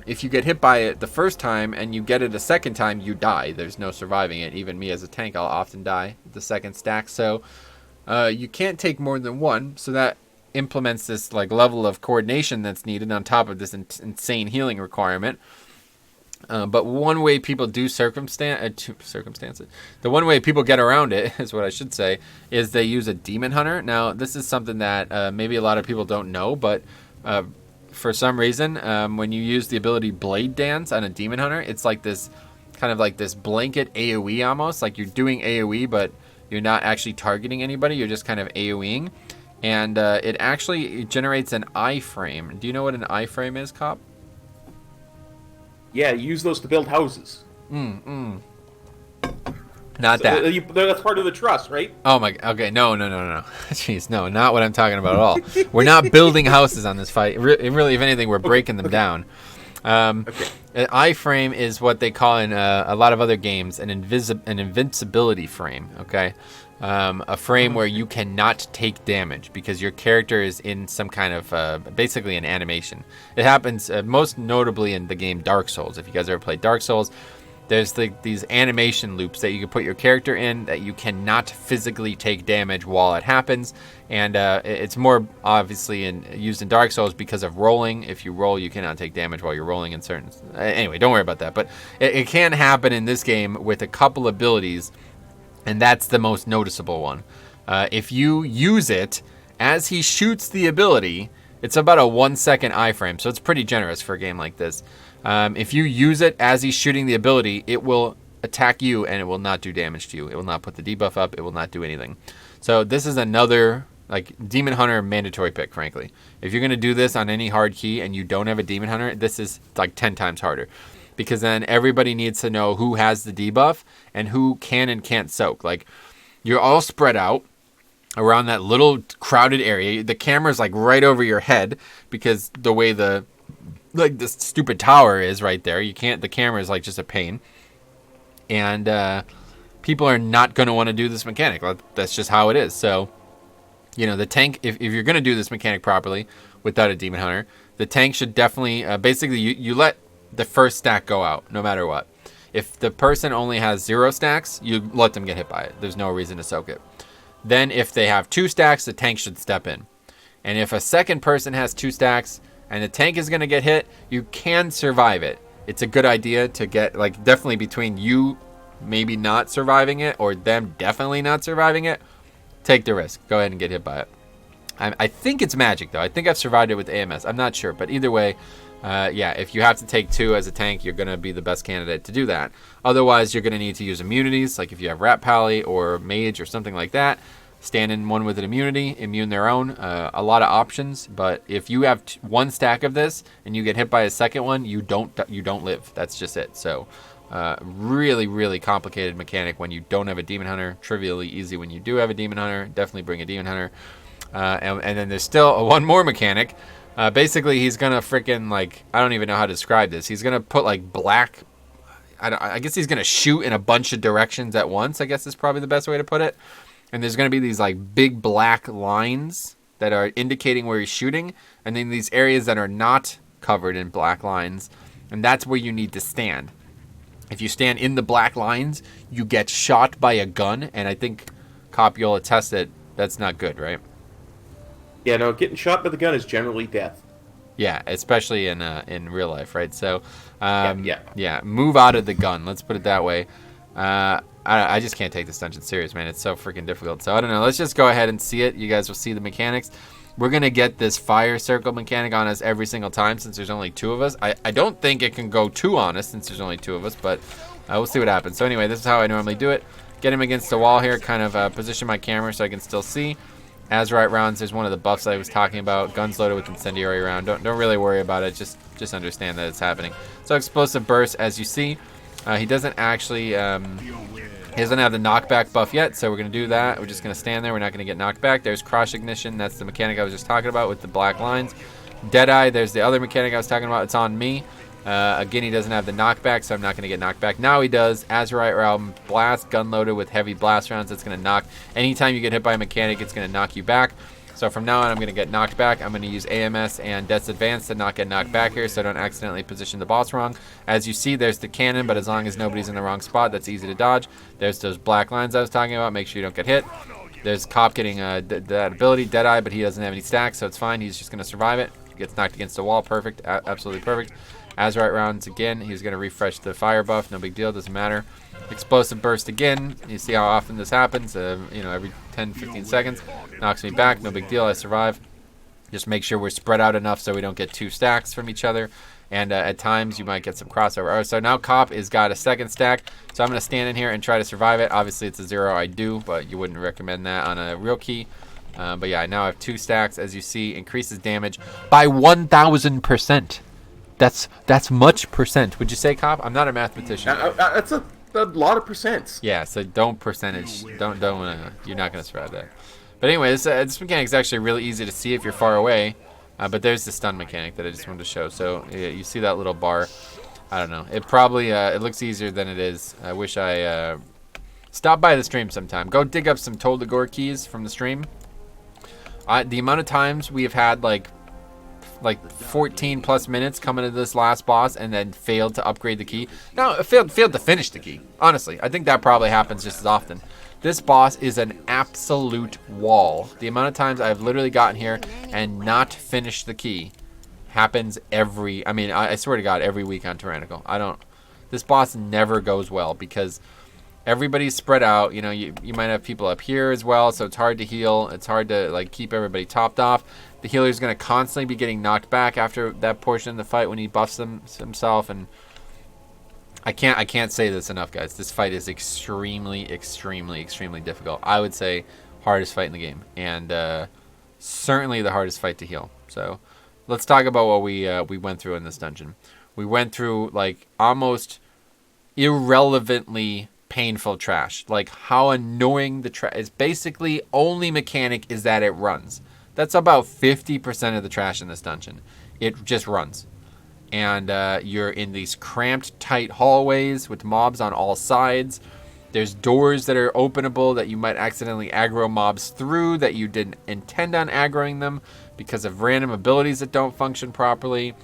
if you get hit by it the first time and you get it a second time, you die. There's no surviving it. Even me as a tank, I'll often die the second stack. So you can't take more than 1. So that implements this level of coordination that's needed on top of this insane healing requirement. But one way people do circumstances, the one way people get around it is what I should say, is they use a demon hunter. Now, this is something that maybe a lot of people don't know, but for some reason, when you use the ability Blade Dance on a demon hunter, it's like this kind of like this blanket AoE almost, like you're doing AoE, but you're not actually targeting anybody. You're just kind of AoEing. And it actually generates an iframe. Do you know what an iframe is, Cop? Yeah, you use those to build houses. Not So, that. that's part of the truss, right? Oh my. Okay. No. Jeez, no, not what I'm talking about at all. We're not building houses on this fight. Really, if anything, we're breaking them down. Okay. An iframe is what they call in a lot of other games an invincibility frame. Okay. A frame where you cannot take damage because your character is in some kind of basically an animation. It happens most notably in the game Dark Souls. If you guys ever played Dark Souls, there's these animation loops that you can put your character in that you cannot physically take damage while it happens. And it's more obviously used in Dark Souls because of rolling. If you roll, you cannot take damage while you're rolling in certain... Anyway, don't worry about that. But it can happen in this game with a couple abilities. And that's the most noticeable one. If you use it as he shoots the ability, it's about a 1 second iframe, so it's pretty generous for a game like this. If you use it as he's shooting the ability, it will attack you and it will not do damage to you. It will not put the debuff up. It will not do anything. So this is another Demon Hunter mandatory pick, frankly. If you're going to do this on any hard key and you don't have a Demon Hunter, this is 10 times harder. Because then everybody needs to know who has the debuff and who can and can't soak. You're all spread out around that little crowded area. The camera's right over your head because the way the this stupid tower is right there. The camera is just a pain. And people are not going to want to do this mechanic. That's just how it is. So, the tank, if you're going to do this mechanic properly without a Demon Hunter, the tank should definitely, basically you let the first stack go out no matter what. If the person only has 0 stacks, you let them get hit by it. There's no reason to soak it. Then if they have 2 stacks, the tank should step in. And if a second person has 2 stacks and the tank is going to get hit, you can survive it. It's a good idea to get definitely between you maybe not surviving it or them definitely not surviving it. take the risk. Go ahead and get hit by it. I think it's magic, though. I think I've survived it with AMS. I'm not sure. But either way, yeah, if you have to take 2 as a tank, you're going to be the best candidate to do that. Otherwise, you're going to need to use immunities, like if you have Rat Pally or Mage or something like that. Stand in one with an immunity, immune their own. A lot of options, but if you have 1 stack of this and you get hit by a second one, you don't live. That's just it. So really, really complicated mechanic when you don't have a Demon Hunter. Trivially easy when you do have a Demon Hunter. Definitely bring a Demon Hunter. And then there's still one more mechanic. Basically, he's gonna freaking, like, I don't even know how to describe this. He's gonna put like black. I guess he's gonna shoot in a bunch of directions at once. I guess is probably the best way to put it. And there's gonna be these like big black lines that are indicating where he's shooting, and then these areas that are not covered in black lines, and that's where you need to stand. If you stand in the black lines, you get shot by a gun, and I think Cop, you'll attest that that's not good, right? Yeah, no, getting shot by the gun is generally death. Yeah, especially in real life, right? So, yeah, move out of the gun. Let's put it that way. I just can't take this dungeon serious, man. It's so freaking difficult. So I don't know. Let's just go ahead and see it. You guys will see the mechanics. We're gonna get this fire circle mechanic on us every single time since there's only 2 of us. I don't think it can go 2 on us since there's only 2 of us, but we'll see what happens. So anyway, this is how I normally do it. Get him against the wall here. Kind of position my camera so I can still see. Azurite rounds, there's one of the buffs I was talking about. Guns loaded with incendiary round. Don't really worry about it. Just understand that it's happening. So explosive burst, as you see, he doesn't actually he doesn't have the knockback buff yet. So we're gonna do that. We're just gonna stand there. We're not gonna get knocked back. There's cross ignition. That's the mechanic I was just talking about with the black lines. Deadeye. There's the other mechanic I was talking about. It's on me. Again, he doesn't have the knockback, so I'm not going to get knocked back. Now he does. Azurite Realm Blast, gun loaded with heavy blast rounds. That's going to knock. Anytime you get hit by a mechanic, it's going to knock you back. So from now on, I'm going to get knocked back. I'm going to use AMS and Death's Advance to not get knocked back here, so I don't accidentally position the boss wrong. As you see, there's the cannon, but as long as nobody's in the wrong spot, that's easy to dodge. There's those black lines I was talking about. Make sure you don't get hit. There's Cop getting that ability, Deadeye, but he doesn't have any stacks, so it's fine. He's just going to survive it. Gets knocked against the wall. Perfect. Absolutely perfect. Azurite rounds again. He's going to refresh the fire buff. No big deal. Doesn't matter. Explosive burst again. You see how often this happens. Every 10-15 seconds. Knocks me back. No big deal. I survive. Just make sure we're spread out enough so we don't get 2 stacks from each other. And at times you might get some crossover. So now Cop has got a 2nd stack. So I'm going to stand in here and try to survive it. Obviously it's a 0. I do, but you wouldn't recommend that on a real key. But yeah, now I have 2 stacks. As you see, increases damage by 1,000%. That's much percent. Would you say, Cop? I'm not a mathematician. That's a lot of percents. Yeah, so don't percentage. Don't. You're not gonna survive that. But anyway, this mechanic is actually really easy to see if you're far away. But there's the stun mechanic that I just wanted to show. So you see that little bar. I don't know. It probably it looks easier than it is. I wish I stopped by the stream sometime. Go dig up some Tol Dagor keys from the stream. The amount of times we have had like 14 plus minutes coming to this last boss and then failed to upgrade the key. No, failed to finish the key. Honestly, I think that probably happens just as often. This boss is an absolute wall. The amount of times I've literally gotten here and not finished the key happens I swear to God, every week on Tyrannical. This boss never goes well because everybody's spread out. You might have people up here as well, so it's hard to heal. It's hard to keep everybody topped off. The healer's going to constantly be getting knocked back after that portion of the fight when he buffs himself, and I can't say this enough, guys. This fight is extremely, extremely, extremely difficult. I would say hardest fight in the game, and certainly the hardest fight to heal. So let's talk about what we went through in this dungeon. We went through almost irrelevantly painful trash. How annoying the trash is. Basically, only mechanic is that it runs. That's about 50% of the trash in this dungeon. It just runs. And you're in these cramped, tight hallways with mobs on all sides. There's doors that are openable that you might accidentally aggro mobs through that you didn't intend on aggroing them because of random abilities that don't function properly.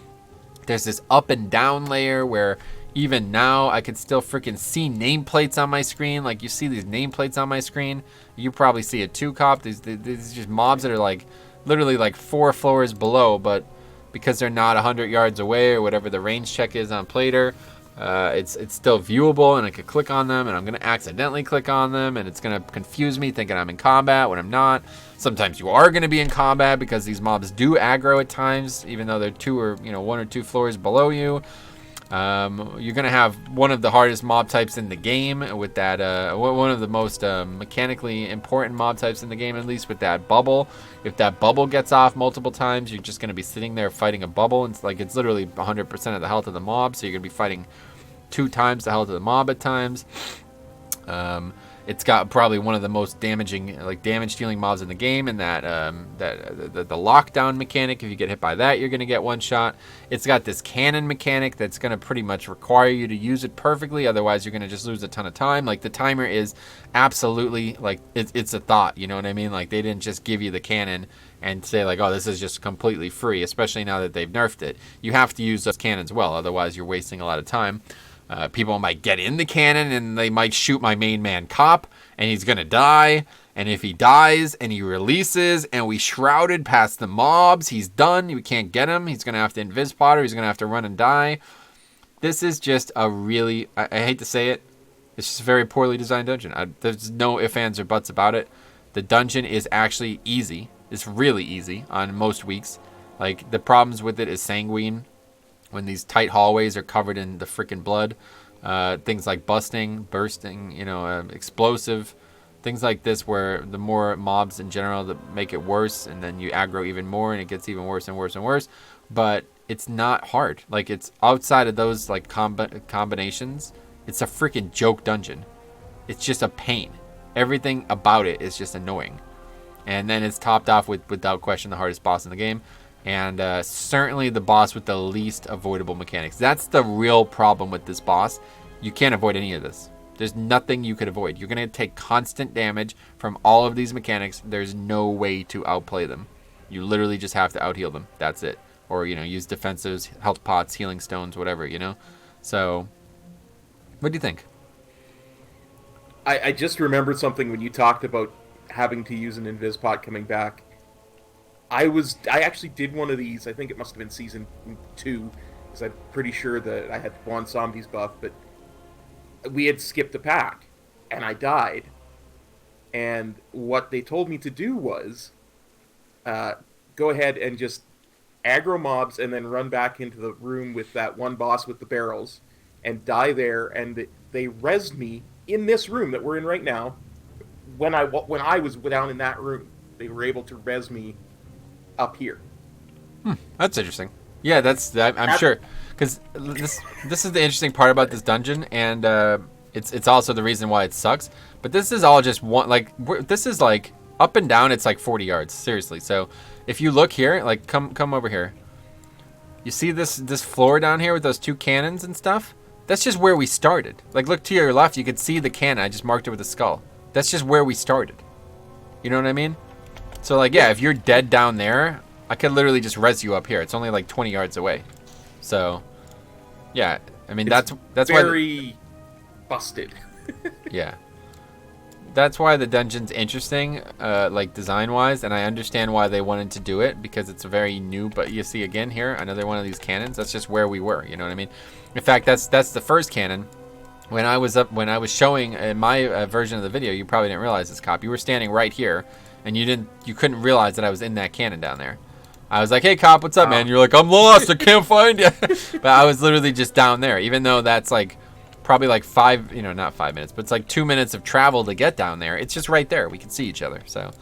There's this up and down layer where even now I can still freaking see nameplates on my screen. You see these nameplates on my screen. You probably see it too, Cop. These just mobs that are literally 4 floors below, but because they're not 100 yards away or whatever the range check is on Plater, It's still viewable, and I could click on them, and I'm going to accidentally click on them, and it's going to confuse me thinking I'm in combat when I'm not. Sometimes you are going to be in combat because these mobs do aggro at times, even though they're one or two floors below you. You're going to have one of the hardest mob types in the game with that, one of the most mechanically important mob types in the game, at least with that bubble. If that bubble gets off multiple times, you're just going to be sitting there fighting a bubble. It's literally 100% of the health of the mob, so you're going to be fighting 2 times the health of the mob at times. It's got probably one of the most damage dealing mobs in the game, and the lockdown mechanic. If you get hit by that, you're going to get one shot. It's got this cannon mechanic that's going to pretty much require you to use it perfectly, otherwise you're going to just lose a ton of time. Like, the timer is absolutely, it's a thought, you know what I mean? Like, they didn't just give you the cannon and say, like, oh, this is just completely free, especially now that they've nerfed it. You have to use those cannons well, otherwise you're wasting a lot of time. People might get in the cannon and they might shoot my main man Cop, and he's gonna die. And if he dies and he releases and we shrouded past the mobs, he's done. We can't get him. He's gonna have to invis potter. He's gonna have to run and die. This is just a really, I hate to say it, it's just a very poorly designed dungeon. There's no ifs, ands, or buts about it. The dungeon is actually easy. It's really easy on most weeks. Like, the problems with it is sanguine. When these tight hallways are covered in the freaking blood, things like bursting, explosive, things like this, where the more mobs in general that make it worse, and then you aggro even more, and it gets even worse and worse and worse. But it's not hard. Like, it's outside of those like combinations. It's a freaking joke dungeon. It's just a pain. Everything about it is just annoying. And then it's topped off with, without question, the hardest boss in the game. And certainly the boss with the least avoidable mechanics. That's the real problem with this boss. You can't avoid any of this. There's nothing you could avoid. You're going to take constant damage from all of these mechanics. There's no way to outplay them. You literally just have to outheal them. That's it. Or, use defensives, health pots, healing stones, whatever, So, what do you think? I just remembered something when you talked about having to use an invis pot coming back. I actually did one of these. I think it must have been season 2, because I'm pretty sure that I had Juan Zombies buff, but we had skipped a pack, and I died. And what they told me to do was go ahead and just aggro mobs and then run back into the room with that one boss with the barrels and die there, and they rezzed me in this room that we're in right now. When I was down in that room, they were able to res me up here. That's interesting. Yeah, I'm sure, because this is the interesting part about this dungeon, and it's also the reason why it sucks. But this is all just one, this is like up and down. It's like 40 yards, seriously. So if you look here, like come over here, you see this floor down here with those 2 cannons and stuff. That's just where we started. Like, look to your left, you could see the cannon. I just marked it with a skull. That's just where we started. You know what I mean? So, like, yeah, if you're dead down there, I could literally just res you up here. It's only like 20 yards away. So, yeah, I mean, that's very busted. Yeah. That's why the dungeon's interesting, like, design-wise, and I understand why they wanted to do it, because it's very new. But you see, again, here, another one of these cannons. That's just where we were, you know what I mean? In fact, that's the first cannon. When I was showing in my version of the video, you probably didn't realize this, Cop. You were standing right here, and you couldn't realize that I was in that cannon down there. I was like, "Hey, Cop, what's up, man?" You're like, "I'm lost. I can't find you." But I was literally just down there, even though that's like probably like not 5 minutes, but it's like 2 minutes of travel to get down there. It's just right there. We can see each other. So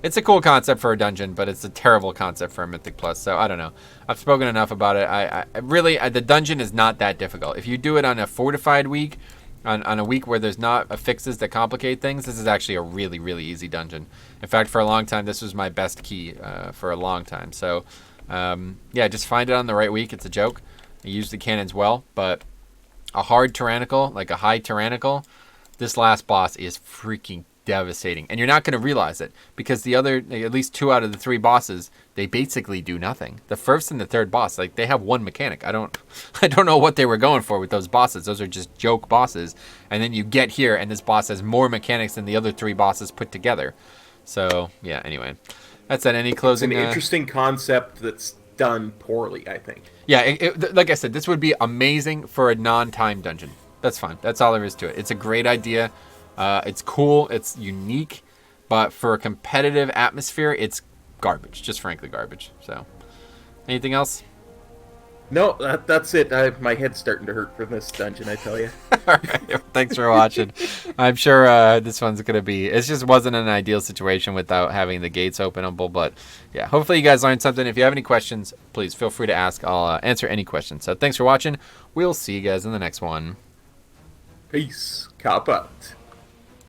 it's a cool concept for a dungeon, but it's a terrible concept for a Mythic Plus. So I don't know. I've spoken enough about it. I really, the dungeon is not that difficult. If you do it on a fortified week, on a week where there's not fixes that complicate things, this is actually a really, really easy dungeon. In fact, for a long time, this was my best key for a long time. So, yeah, just find it on the right week. It's a joke. I use the cannons well, but a hard tyrannical, like a high tyrannical, this last boss is freaking devastating. And you're not going to realize it, because the other, at least 2 out of the 3 bosses, they basically do nothing. The first and the third boss, like, they have one mechanic. I don't know what they were going for with those bosses. Those are just joke bosses. And then you get here, and this boss has more mechanics than the other 3 bosses put together. So, yeah, anyway. That's it. Any closing? It's an interesting concept that's done poorly, I think. Yeah, like I said, this would be amazing for a non-time dungeon. That's fine. That's all there is to it. It's a great idea. It's cool. It's unique. But for a competitive atmosphere, it's garbage. Just frankly garbage. So, anything else? No, that's it. My head's starting to hurt from this dungeon, I tell you. All right. Thanks for watching. I'm sure this one's going to be... It just wasn't an ideal situation without having the gates openable. But, yeah, hopefully you guys learned something. If you have any questions, please feel free to ask. I'll answer any questions. So, thanks for watching. We'll see you guys in the next one. Peace. Cop out.